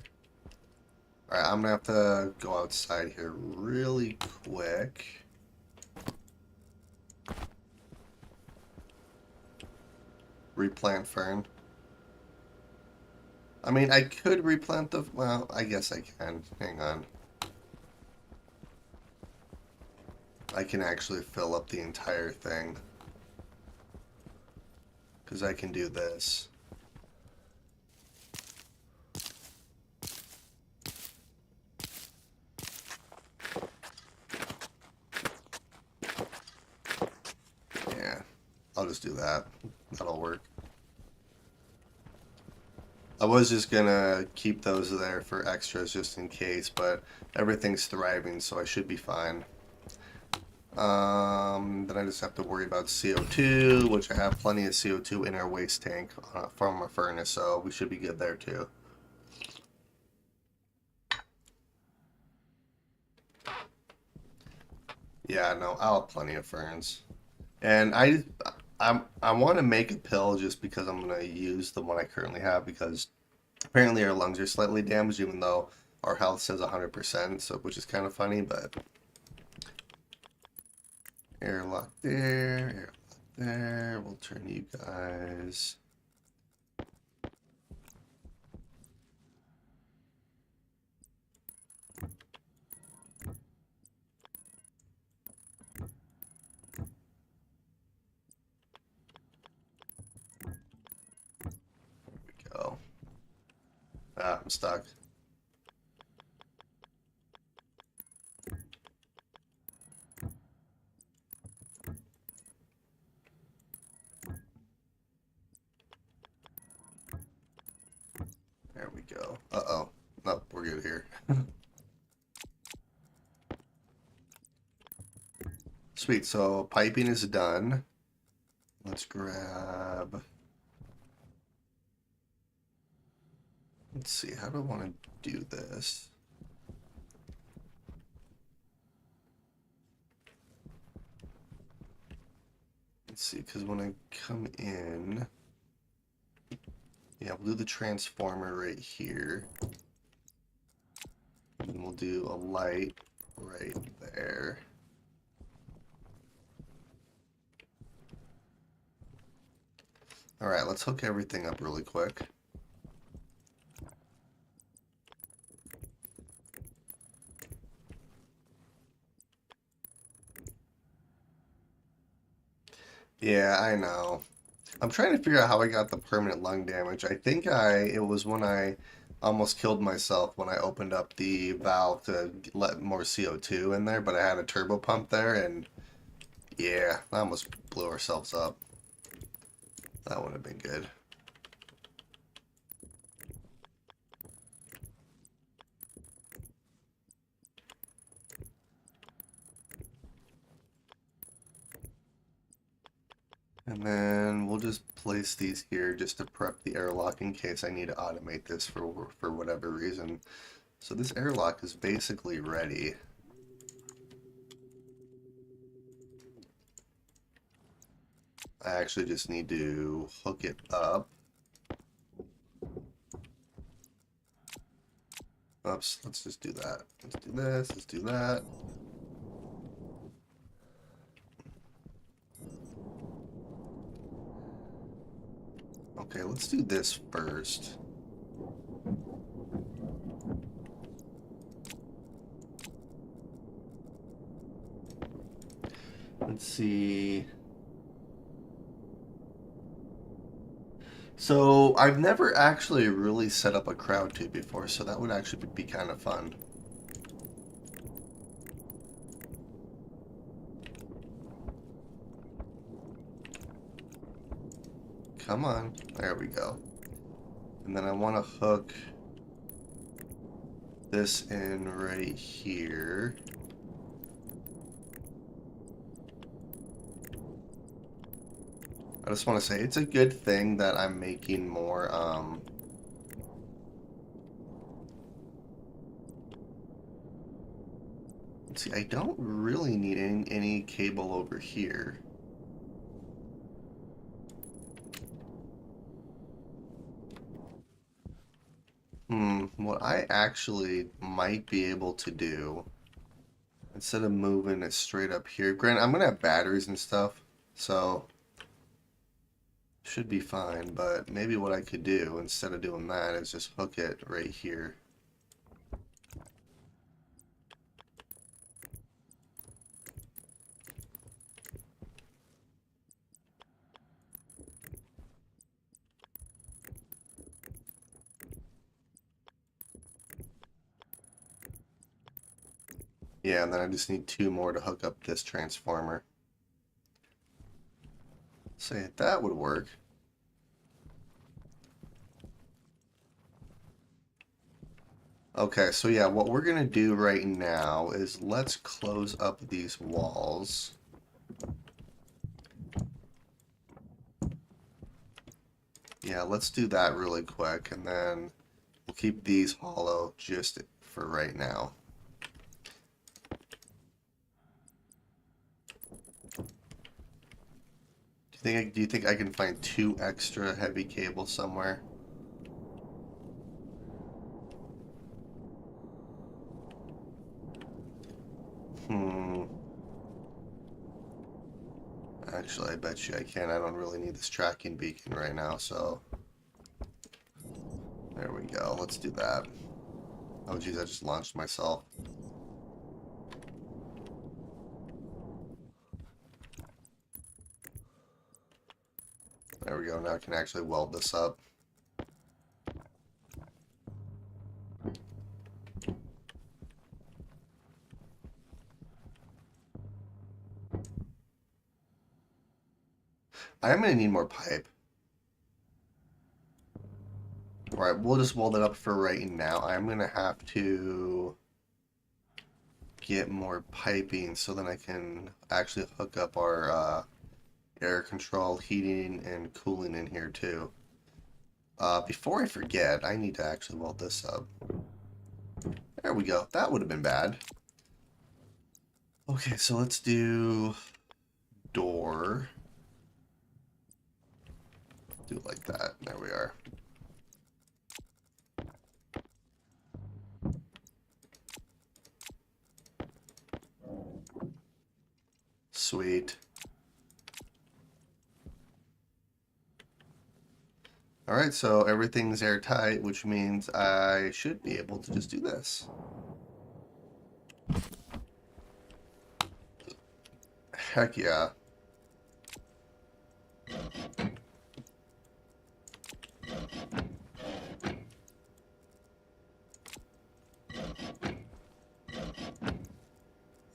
Alright, I'm going to have to go outside here really quick. Replant fern. I mean, I could replant the... Well, I guess I can. Hang on. I can actually fill up the entire thing. Because I can do this. Yeah, I'll just do that. That'll work. I was just gonna keep those there for extras just in case, but everything's thriving, so I should be fine. Then I just have to worry about CO2, which I have plenty of CO2 in our waste tank from a furnace, so we should be good there too. Yeah, no, I'll have plenty of ferns. And I want to make a pill just because I'm gonna use the one I currently have because apparently our lungs are slightly damaged even though our health says 100%, so which is kind of funny, but airlock there, airlock there. We'll turn you guys. There we go. Ah, I'm stuck. There we go. Uh-oh. Nope, we're good here. Sweet, so piping is done. Let's grab... Let's see, how do I want to do this? Let's see, because when I come in... Yeah, we'll do the transformer right here. And we'll do a light right there. Alright, let's hook everything up really quick. Yeah, I know. I'm trying to figure out how I got the permanent lung damage. I think it was when I almost killed myself when I opened up the valve to let more CO2 in there, but I had a turbo pump there and yeah, I almost blew ourselves up. That would have been good. And then we'll just place these here just to prep the airlock in case I need to automate this for whatever reason. So this airlock is basically ready. I actually just need to hook it up. Oops, let's just do that. Let's do this, let's do that. Okay, let's do this first. Let's see. So I've never actually really set up a crowd tube before, so that would actually be kind of fun. Come on. There we go. And then I want to hook this in right here. I just want to say it's a good thing that I'm making more, let's see, I don't really need any cable over here. What I actually might be able to do, instead of moving it straight up here, granted, I'm gonna have batteries and stuff, so Should be fine, but maybe what I could do instead of doing that is just hook it right here. Yeah, and then I just need 2 more to hook up this transformer. Say that would work. Okay, so yeah, what we're gonna do right now is let's close up these walls. Yeah, let's do that really quick, and then we'll keep these hollow just for right now. Do you think I can find 2 extra heavy cables somewhere? Hmm. Actually, I bet you I can. I don't really need this tracking beacon right now, so there we go. Let's do that. Oh geez, I just launched myself. There we go. Now I can actually weld this up. I am going to need more pipe. Alright, we'll just weld it up for right now. I'm going to have to get more piping so then I can actually hook up our air control, heating, and cooling in here too. Before I forget, I need to actually weld this up. There we go. That would have been bad. Okay, so let's do door. Do it like that. There we are. Sweet. Alright, so everything's airtight, which means I should be able to just do this. Heck yeah.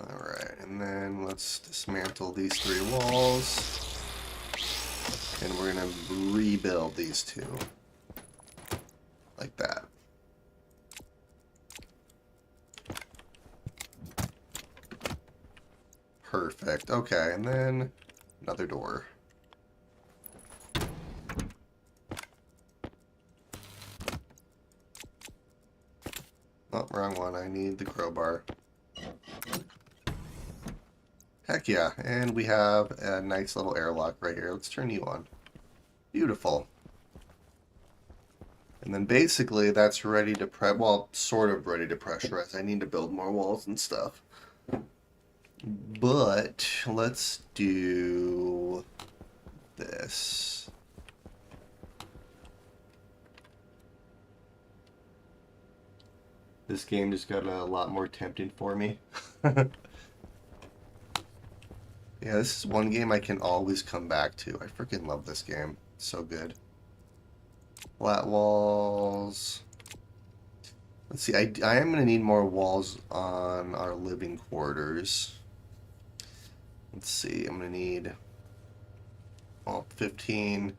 Alright, and then let's dismantle these 3 walls. And we're going to rebuild these 2. Like that. Perfect. Okay, and then another door. Oh, wrong one. I need the crowbar. Heck yeah. And we have a nice little airlock right here. Let's turn you on. Beautiful. And then basically that's ready to well, sort of ready to pressurize. I need to build more walls and stuff. But let's do this. This game just got a lot more tempting for me. Yeah, this is one game I can always come back to. I freaking love this game. It's so good. Flat walls. Let's see, I am going to need more walls on our living quarters. Let's see, I'm going to need, well, 15.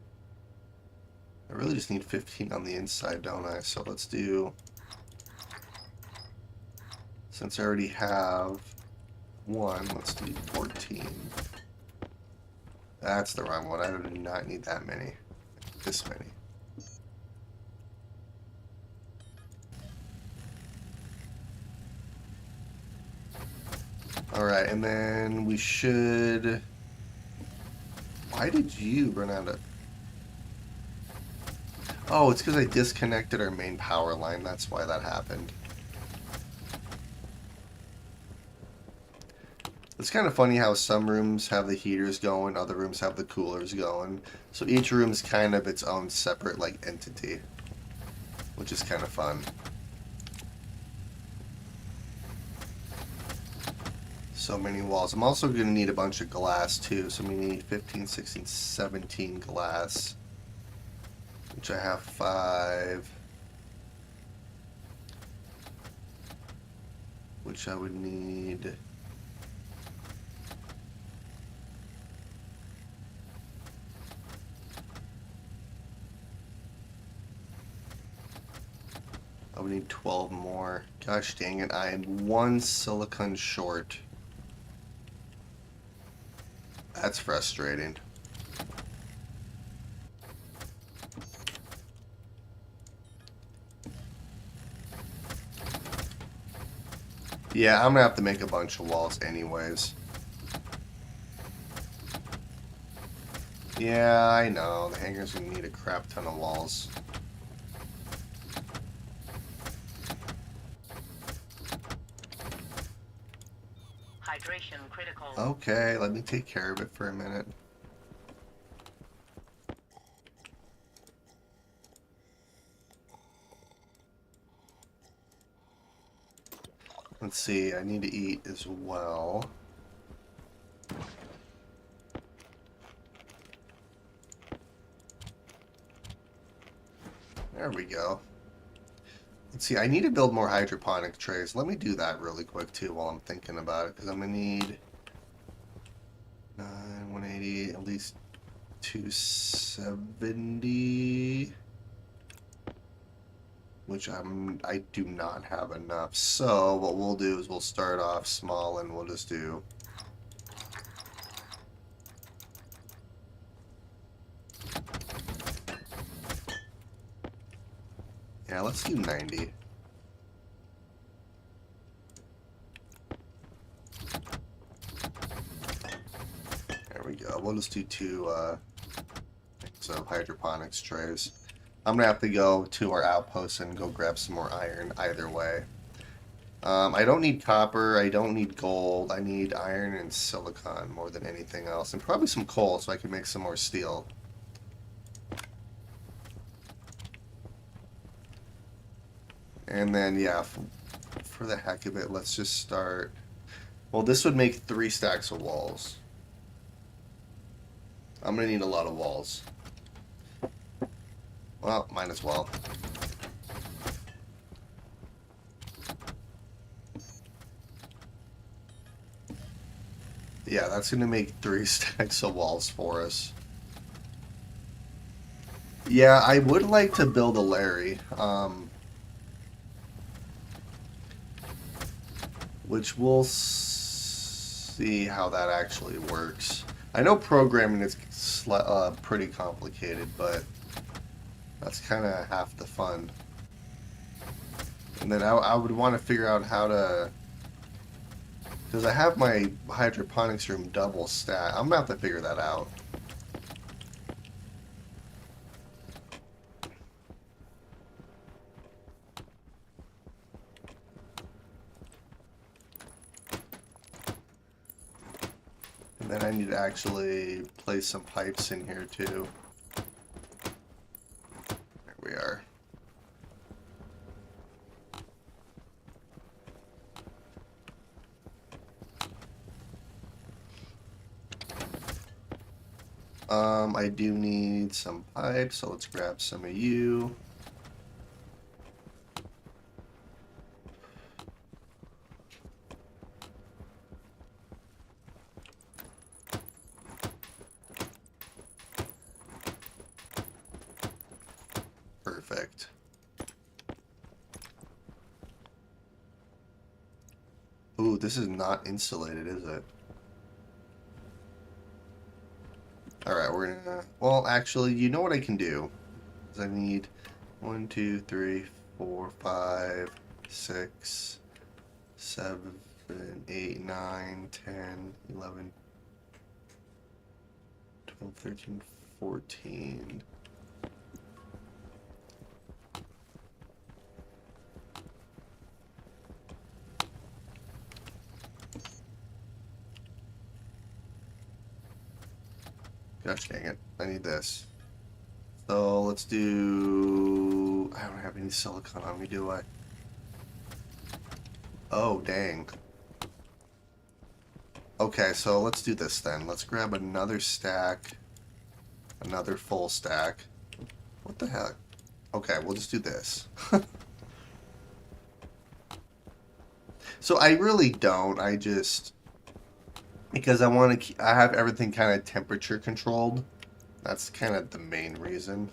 I really just need 15 on the inside, don't I? So let's do, since I already have 1, let's do 14. That's the wrong one. I do not need that many. This many. Alright, and then we should... Why did you run out of... Oh, it's because I disconnected our main power line. That's why that happened. It's kind of funny how some rooms have the heaters going, other rooms have the coolers going. So each room is kind of its own separate like entity, which is kind of fun. So many walls. I'm also going to need a bunch of glass too. So we need 15, 16, 17 glass, which I have 5. Which I would need. I would need 12 more. Gosh dang it, I am 1 silicon short. That's frustrating. Yeah, I'm gonna have to make a bunch of walls anyways. Yeah, I know. The hangar's gonna need a crap ton of walls. Hydration critical. Okay, let me take care of it for a minute. Let's see, I need to eat as well. There we go. Let's see, I need to build more hydroponic trays. Let me do that really quick too while I'm thinking about it, because I'm going to need 180, at least 270, which I do not have enough. So what we'll do is we'll start off small and we'll just do yeah, let's do 90. There we go. We'll just do 2 things of hydroponics trays. I'm gonna have to go to our outpost and go grab some more iron either way. I don't need copper, I don't need gold, I need iron and silicon more than anything else. And probably some coal so I can make some more steel. And then, yeah, for the heck of it, let's just start. Well, this would make 3 stacks of walls. I'm gonna need a lot of walls. Well, might as well. Yeah, that's gonna make 3 stacks of walls for us. Yeah, I would like to build a Larry, which we'll see how that actually works. I know programming is pretty complicated, but that's kind of half the fun. And then I would want to figure out how to, because I have my hydroponics room double stack. I'm gonna have to figure that out. And then I need to actually place some pipes in here too. There we are. I do need some pipes, so let's grab some of you. Perfect. Ooh, this is not insulated, is it? Alright, we're gonna... Well, actually, you know what I can do? Is I need 1, 2, 3, 4, 5, 6, 7, 8, 9, 10, 11, 12, 13, 14. Gosh dang it. I need this. So let's do... I don't have any silicone on me, do I? Oh, dang. Okay, so let's do this then. Let's grab another stack. Another full stack. What the heck? Okay, we'll just do this. So I really don't. I just... Because I want to... I have everything kind of temperature controlled. That's kind of the main reason.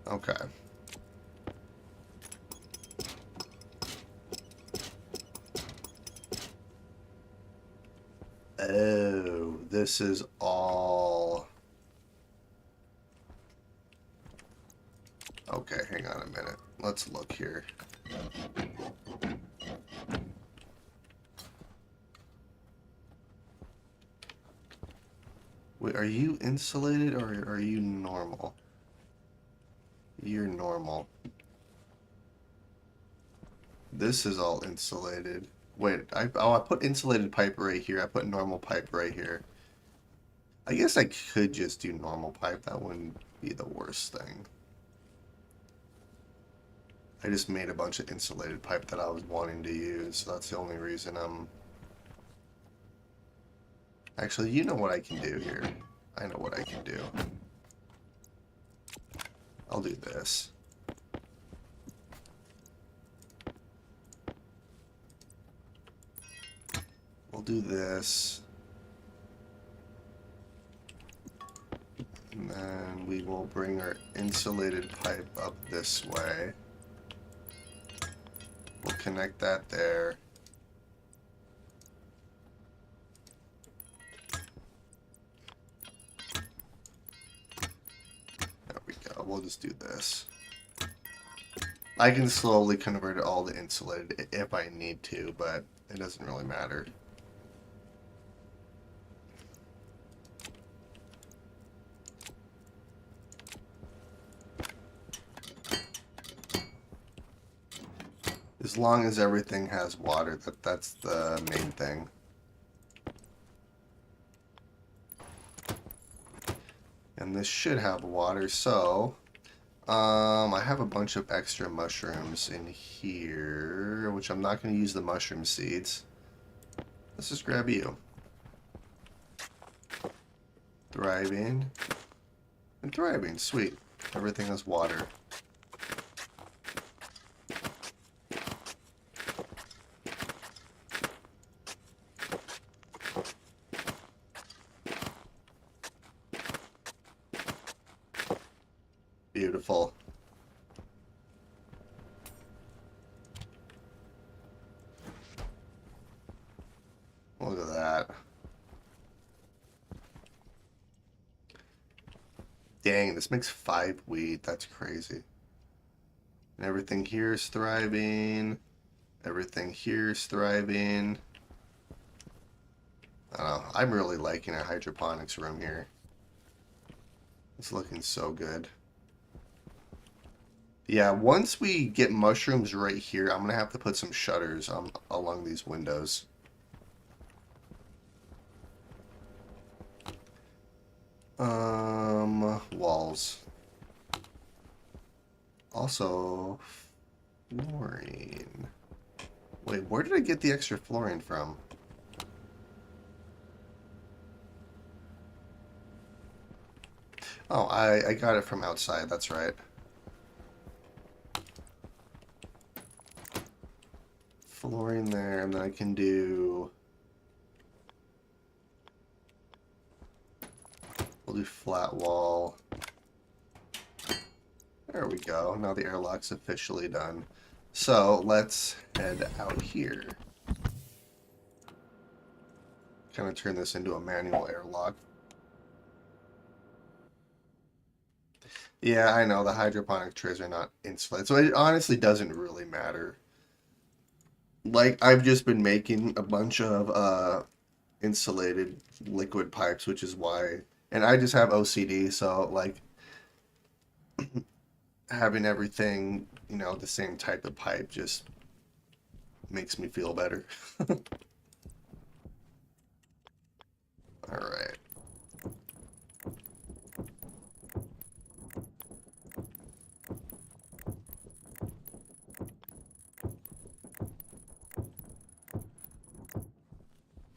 Okay. Oh, this is all... Okay, hang on a minute. Let's look here. Wait, are you insulated or are you normal? You're normal. This is all insulated. Wait, I put insulated pipe right here. I put normal pipe right here. I guess I could just do normal pipe. That wouldn't be the worst thing. I just made a bunch of insulated pipe that I was wanting to use. So that's the only reason I'm... Actually, you know what I can do here. I know what I can do. I'll do this. We'll do this. And then we will bring our insulated pipe up this way. We'll connect that there. There we go. We'll just do this. I can slowly convert it all to insulated if I need to, but it doesn't really matter. As long as everything has water, that's the main thing. And this should have water, so I have a bunch of extra mushrooms in here, which I'm not going to use the mushroom seeds. Let's just grab you. Thriving. And thriving, sweet. Everything has water. Beautiful. Look at that. Dang, this makes 5 wheat. That's crazy. And everything here is thriving. Everything here is thriving. I don't know. I'm really liking our hydroponics room here. It's looking so good. Yeah, once we get mushrooms right here, I'm gonna have to put some shutters along these windows. Walls. Also, fluorine. Wait, where did I get the extra fluorine from? Oh, I got it from outside, that's right. Fluorine there, and then I can do... We'll do flat wall. There we go. Now the airlock's officially done. So let's head out here. Kind of turn this into a manual airlock. Yeah, I know the hydroponic trays are not insulated, so it honestly doesn't really matter. Like, I've just been making a bunch of insulated liquid pipes, which is why, and I just have OCD, so like having everything, you know, the same type of pipe just makes me feel better. Alright.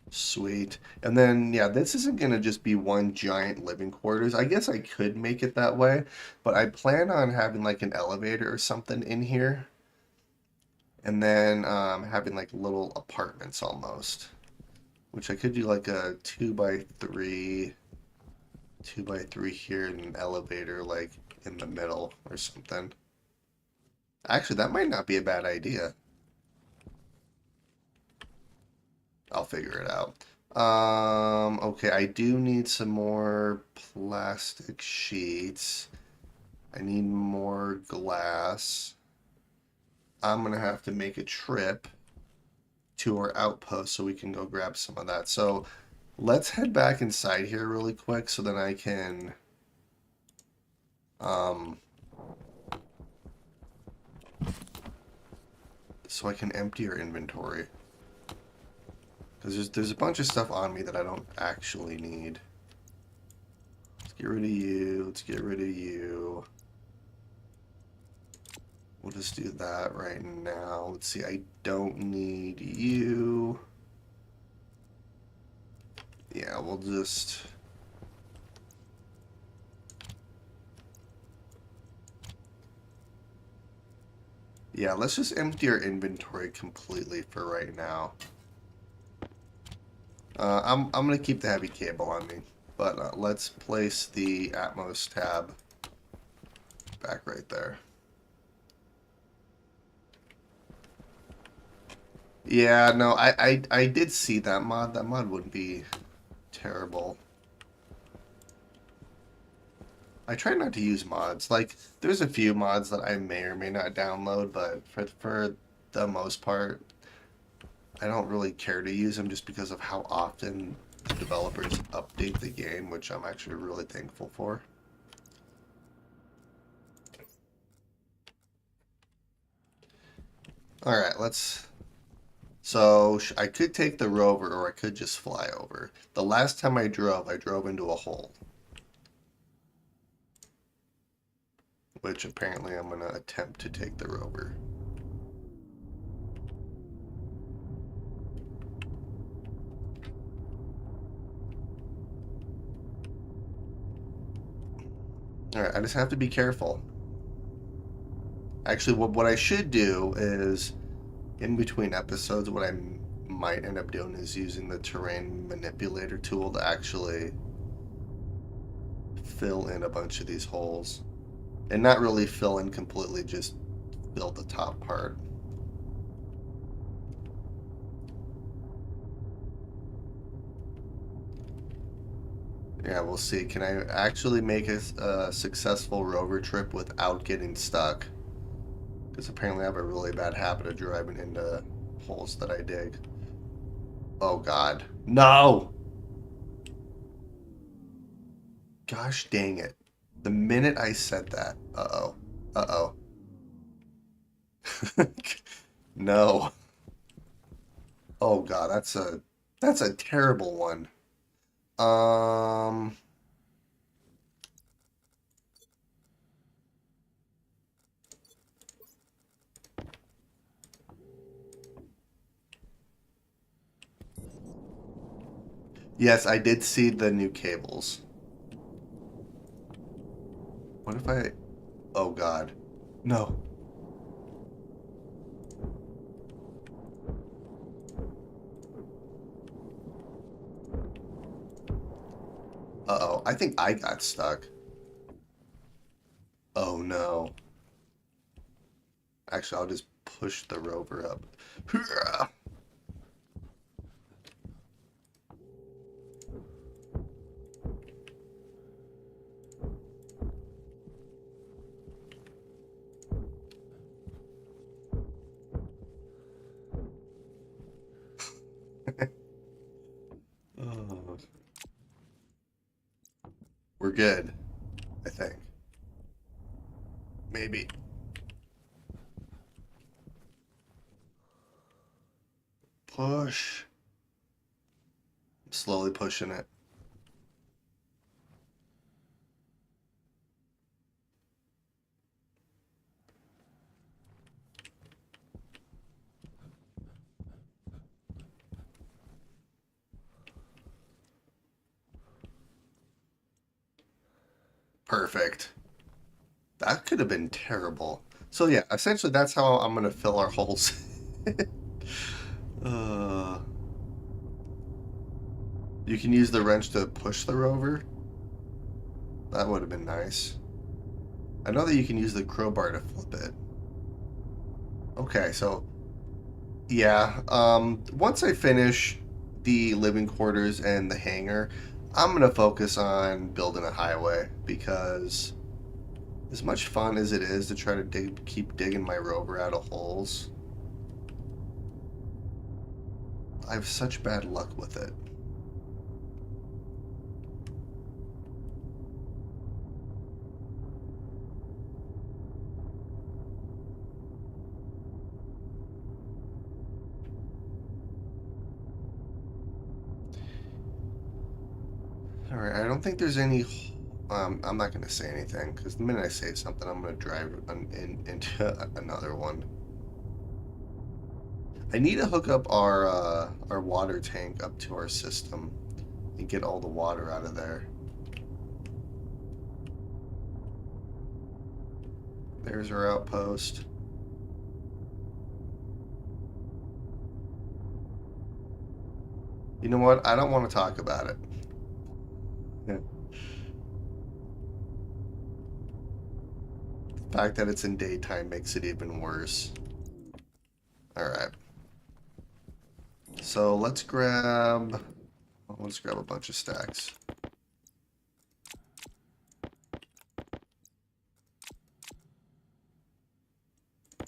Sweet. And then, yeah, this isn't going to just be one giant living quarters. I guess I could make it that way, but I plan on having like an elevator or something in here. And then having like little apartments almost, which I could do like a 2 by 3 here and an elevator like in the middle or something. Actually, that might not be a bad idea. I'll figure it out. Okay, I do need some more plastic sheets. I need more glass. I'm gonna have to make a trip to our outpost so we can go grab some of that. So let's head back inside here really quick so then I can empty our inventory. Because there's a bunch of stuff on me that I don't actually need. Let's get rid of you. Let's get rid of you. We'll just do that right now. Let's see, I don't need you. Yeah, we'll just... Yeah, let's just empty our inventory completely for right now. I'm gonna keep the heavy cable on me, but let's place the Atmos tab back right there. Yeah, no, I did see that mod. That mod wouldn't be terrible. I try not to use mods. Like, there's a few mods that I may or may not download, but for the most part, I don't really care to use them just because of how often the developers update the game, which I'm actually really thankful for. Alright, let's... So, I could take the rover or I could just fly over. The last time I drove into a hole. Which apparently I'm going to attempt to take the rover. Alright, I just have to be careful. Actually, what I should do is, in between episodes, what I might end up doing is using the terrain manipulator tool to actually fill in a bunch of these holes. And not really fill in completely, just fill the top part. Yeah, we'll see. Can I actually make a successful rover trip without getting stuck? Because apparently I have a really bad habit of driving into holes that I dig. Oh, God. No! Gosh dang it. The minute I said that. Uh-oh. Uh-oh. No. Oh, God, that's a terrible one. Um... Yes, I did see the new cables. What if I... Oh, God. No. Uh-oh. I think I got stuck. Oh, no. Actually, I'll just push the rover up. Oh. We're good, I think. Maybe. Push. I'm slowly pushing it. Perfect. That could have been terrible. So yeah, essentially that's how I'm gonna fill our holes. uh, you can use the wrench to push the rover. That would have been nice. I know that you can use the crowbar to flip it. Okay, so yeah, once I finish the living quarters and the hangar, I'm gonna focus on building a highway because as much fun as it is to try to keep digging my rover out of holes, I have such bad luck with it. All right, I don't think there's any. I'm not gonna say anything because the minute I say something, I'm gonna drive into another one. I need to hook up our water tank up to our system and get all the water out of there. There's our outpost. You know what? I don't want to talk about it. Yeah. The fact that it's in daytime makes it even worse. Alright. So let's grab a bunch of stacks.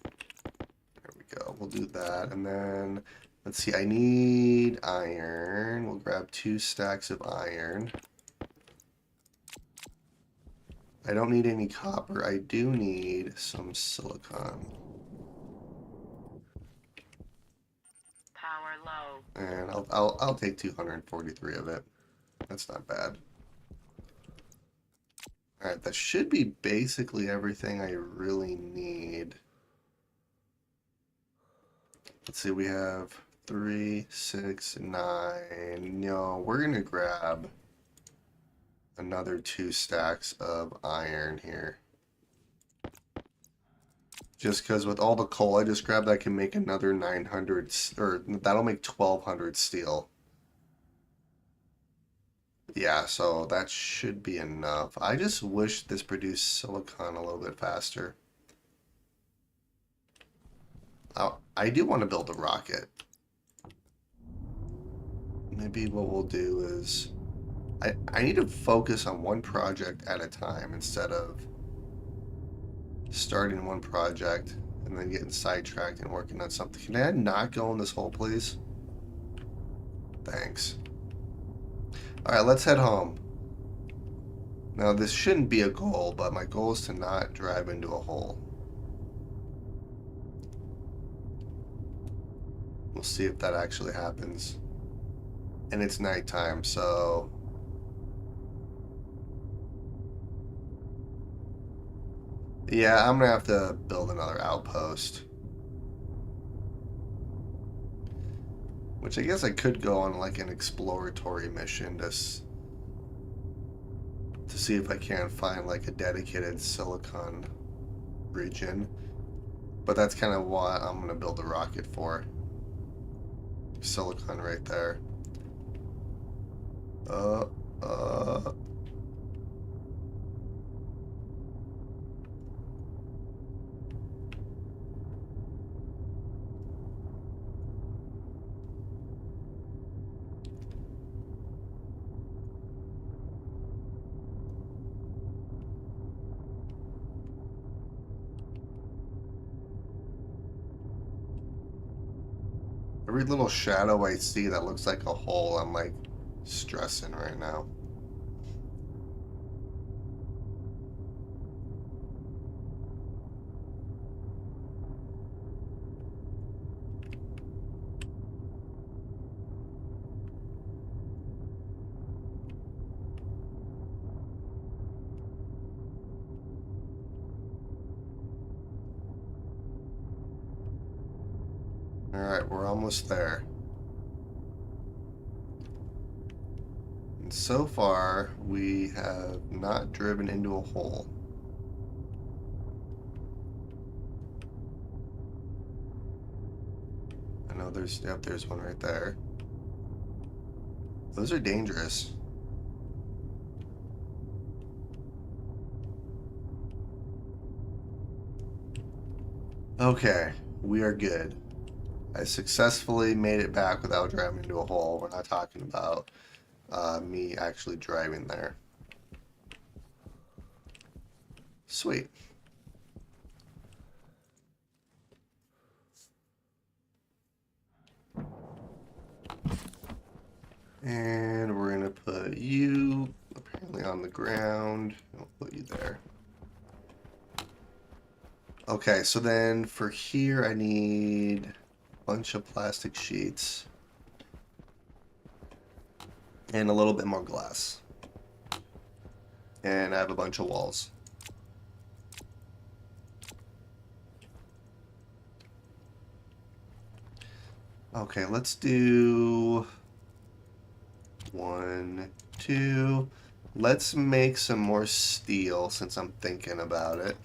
There we go. We'll do that. And then let's see, I need iron. We'll grab 2 stacks of iron. I don't need any copper. I do need some silicon. Power low. And I'll take 243 of it. That's not bad. Alright, that should be basically everything I really need. Let's see, we have 3, 6, 9. No, we're gonna grab another 2 stacks of iron here. Just because with all the coal I just grabbed, I can make another 900, or that'll make 1200 steel. Yeah, so that should be enough. I just wish this produced silicon a little bit faster. I do want to build a rocket. Maybe what we'll do is I need to focus on one project at a time instead of starting one project and then getting sidetracked and working on something. Can I not go in this hole, please? Thanks. Alright, let's head home. Now, this shouldn't be a goal, but my goal is to not drive into a hole. We'll see if that actually happens. And it's nighttime, so... yeah, I'm gonna have to build another outpost. Which I guess I could go on like an exploratory mission to see if I can find like a dedicated silicon region. But that's kind of what I'm gonna build a rocket for. Silicon right there. Uh. Every little shadow I see that looks like a hole, I'm like stressing right now. Alright, we're almost there. And so far, we have not driven into a hole. I know there's, yep, there's one right there. Those are dangerous. Okay, we are good. I successfully made it back without driving into a hole. We're not talking about me actually driving there. Sweet. And we're going to put you apparently on the ground. I'll put you there. Okay, so then for here I need a bunch of plastic sheets. And a little bit more glass. And I have a bunch of walls. Okay, let's do 1, 2. Let's make some more steel since I'm thinking about it.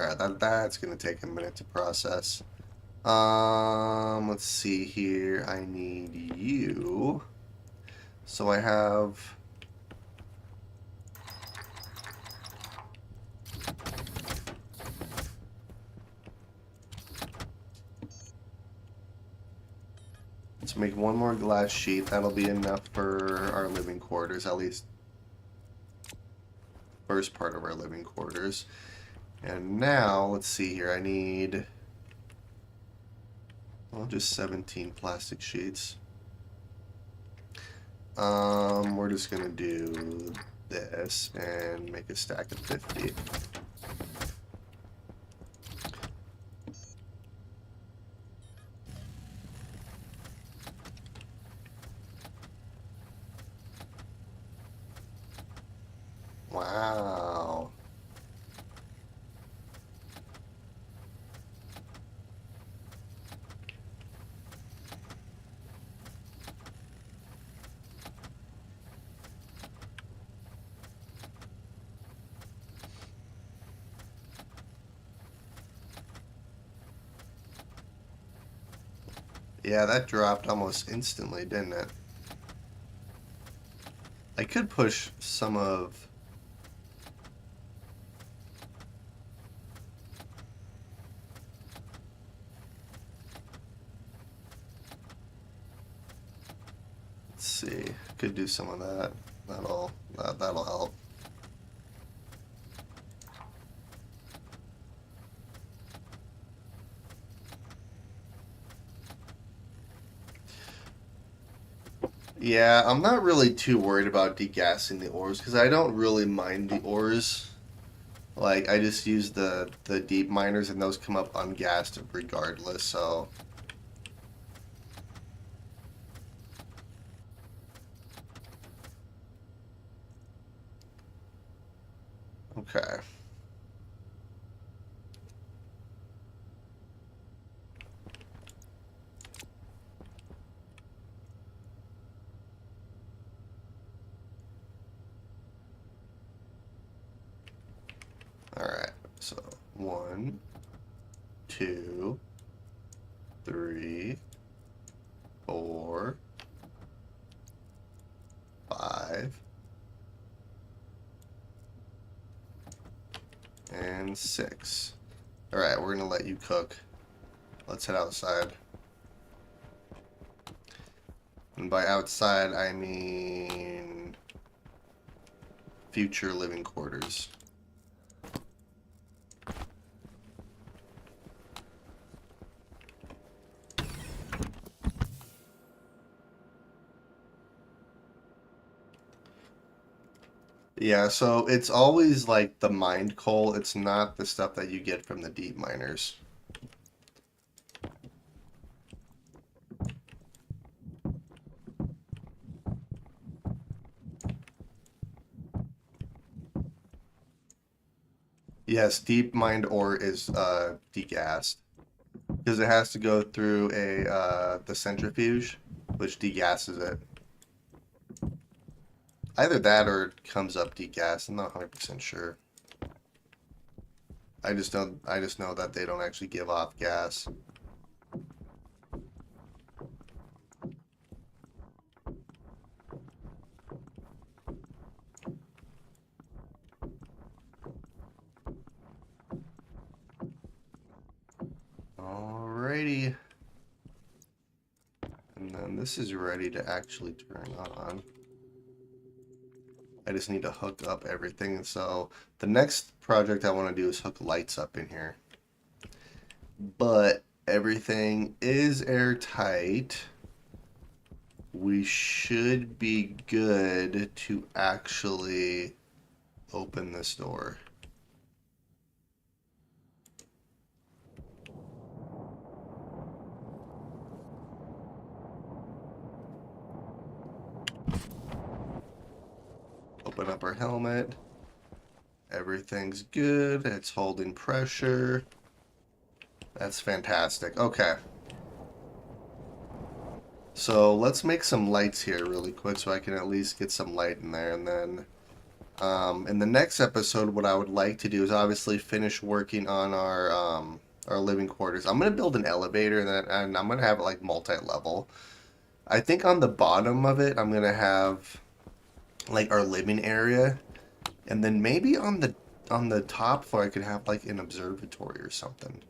Alright, that's going to take a minute to process. Let's see here. I need you. So I have... Let's make one more glass sheet. That'll be enough for our living quarters, at least first part of our living quarters. And now, let's see here. I need, well, just 17 plastic sheets. We're just gonna do this and make a stack of 50. Wow. Yeah, that dropped almost instantly, didn't it? I could push some of... Let's see. Could do some of that. That'll help. Yeah, I'm not really too worried about degassing the ores because I don't really mind the ores. Like, I just use the deep miners and those come up ungassed regardless, so... Okay. Alright, so 1, 2, 3, 4, 5, and 6. Alright, we're gonna let you cook. Let's head outside. And by outside, I mean future living quarters. Yeah, so it's always like the mined coal. It's not the stuff that you get from the deep miners. Yes, deep mined ore is degassed because it has to go through a the centrifuge, which degasses it. Either that or it comes up degassed. I'm not 100% sure. I just know that they don't actually give off gas. Alrighty. And then this is ready to actually turn on. I just need to hook up everything. So the next project I want to do is hook lights up in here. But everything is airtight. We should be good to actually open this door. Open up our helmet. Everything's good. It's holding pressure. That's fantastic. Okay. So let's make some lights here really quick so I can at least get some light in there. And then in the next episode, what I would like to do is obviously finish working on our living quarters. I'm going to build an elevator and I'm going to have it like multi-level. I think on the bottom of it, I'm going to have like our living area. And then maybe on the top floor, I could have like an observatory or something.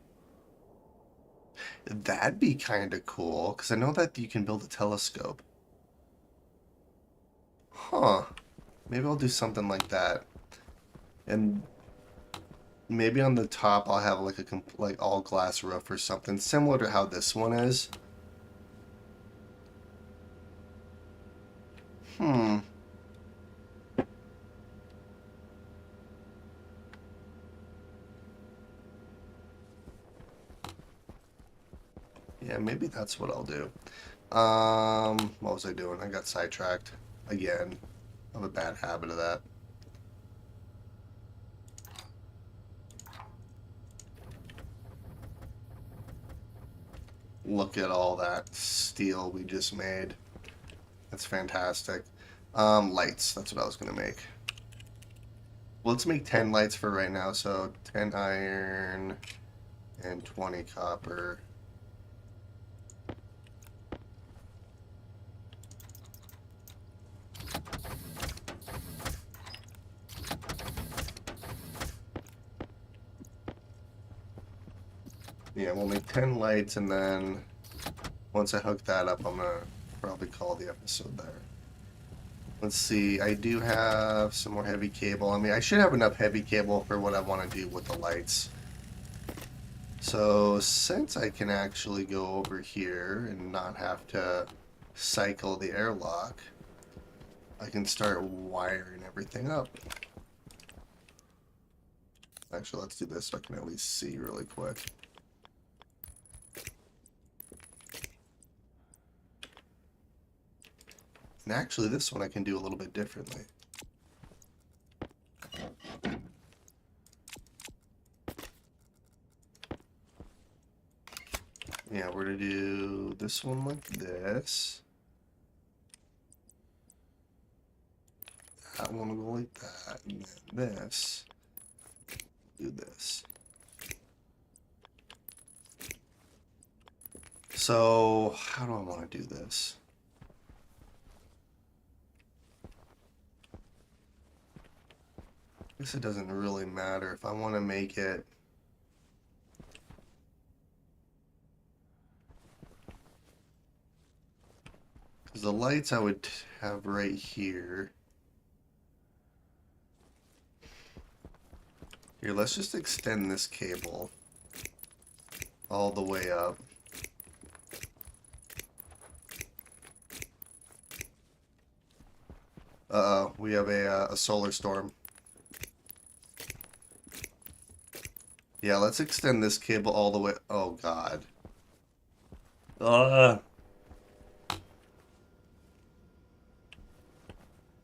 That'd be kind of cool, because I know that you can build a telescope. Huh. Maybe I'll do something like that. And maybe on the top I'll have like like all glass roof or something, similar to how this one is. Hmm. Yeah, maybe that's what I'll do. What was I doing? I got sidetracked again. I have a bad habit of that. Look at all that steel we just made. That's fantastic. Lights. That's what I was gonna make. Well, let's make 10 lights for right now. So 10 iron and 20 copper. Yeah, we'll make 10 lights, and then once I hook that up, I'm gonna probably call the episode there. Let's see, I do have some more heavy cable. I mean, I should have enough heavy cable for what I want to do with the lights. So, since I can actually go over here and not have to cycle the airlock, I can start wiring everything up. Actually, let's do this so I can at least see really quick. And actually, this one I can do a little bit differently. Yeah, we're gonna do this one like this. That one will go like that, and then this, do this. So, how do I want to do this? I guess it doesn't really matter if I want to make it. Because the lights I would have right here. Here, let's just extend this cable all the way up. Uh-oh, we have a solar storm. Yeah, let's extend this cable all the way. Oh, God.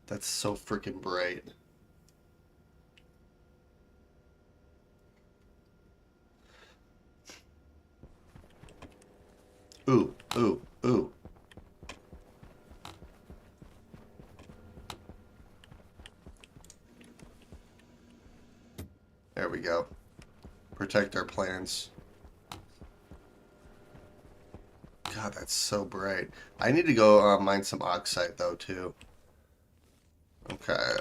That's so freaking bright. Ooh, ooh, ooh. There we go. Protect our plans. God, that's so bright. I need to go mine some oxide though too. Okay,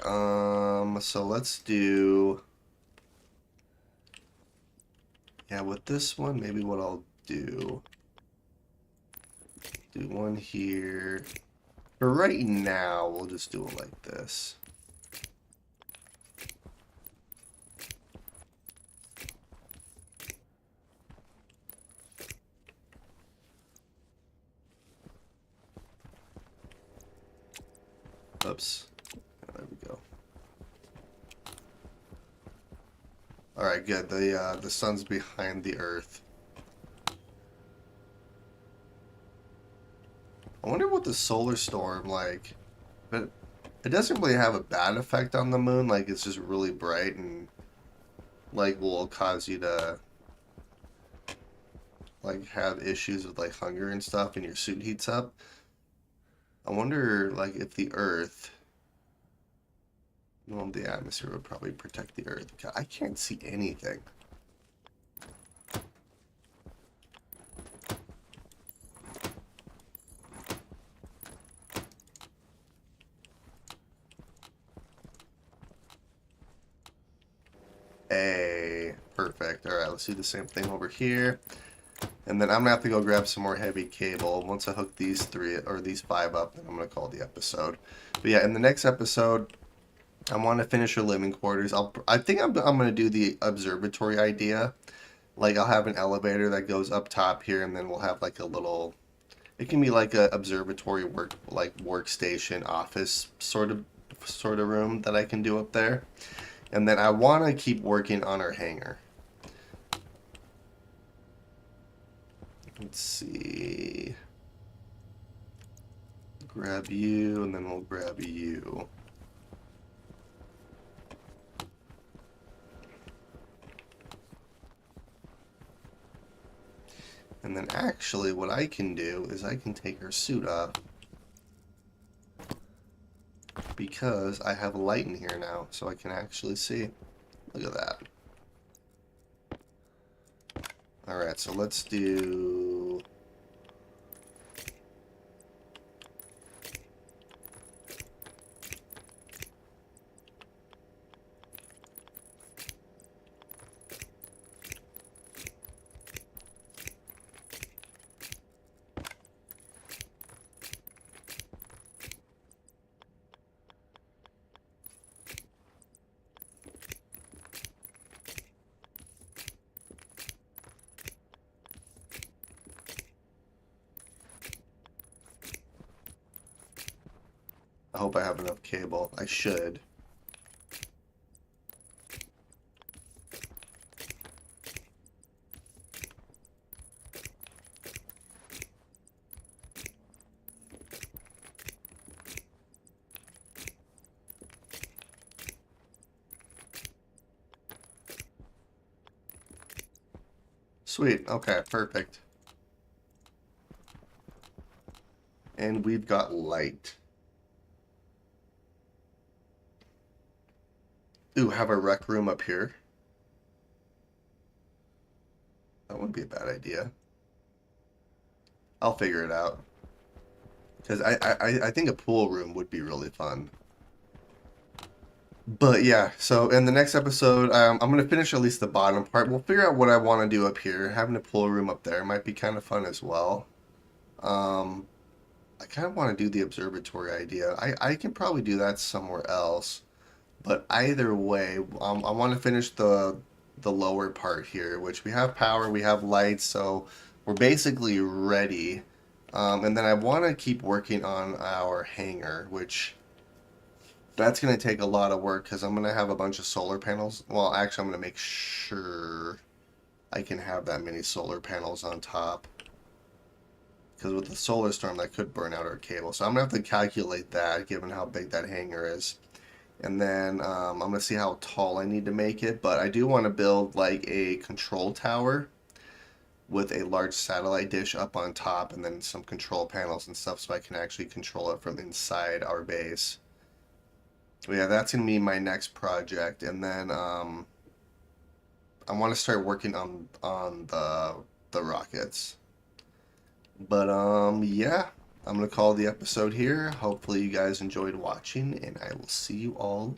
so let's do... Yeah, with this one, maybe what I'll do... Do one here. For right now, we'll just do it like this. Oops. There we go. Alright, good. The sun's behind the earth. I wonder what the solar storm, like... But it doesn't really have a bad effect on the moon. Like, it's just really bright and... Like, will cause you to... Like, have issues with, like, hunger and stuff and your suit heats up. I wonder, like, if the earth... Well, the atmosphere would probably protect the earth. God, I can't see anything. Hey, perfect. All right, let's do the same thing over here. And then I'm gonna have to go grab some more heavy cable. Once I hook these 3 or these 5 up, then I'm gonna call the episode. But yeah, in the next episode, I want to finish your living quarters. I think I'm gonna do the observatory idea. Like I'll have an elevator that goes up top here, and then we'll have like a little. It can be like a observatory workstation office sort of room that I can do up there. And then I want to keep working on our hangar. Let's see. Grab you, and then we'll grab you. And then actually what I can do is I can take her suit off. Because I have a light in here now, so I can actually see. Look at that. Alright, so let's do... I hope I have enough cable. I should. Sweet. Okay, perfect. And we've got light. Ooh, have a rec room up here. That wouldn't be a bad idea. I'll figure it out. Because I think a pool room would be really fun. But yeah, so in the next episode, I'm going to finish at least the bottom part. We'll figure out what I want to do up here. Having a pool room up there might be kind of fun as well. I kind of want to do the observatory idea. I can probably do that somewhere else. But either way, I want to finish the lower part here, which we have power, we have lights, so we're basically ready. And then I want to keep working on our hangar, which that's going to take a lot of work because I'm going to have a bunch of solar panels. Well, actually, I'm going to make sure I can have that many solar panels on top. Because with the solar storm, that could burn out our cable. So I'm going to have to calculate that, given how big that hangar is. And then I'm going to see how tall I need to make it. But I do want to build like a control tower with a large satellite dish up on top, and then some control panels and stuff, so I can actually control it from inside our base. But yeah, that's gonna be my next project, and then I want to start working on the rockets. But yeah, I'm gonna call the episode here. Hopefully you guys enjoyed watching, and I will see you all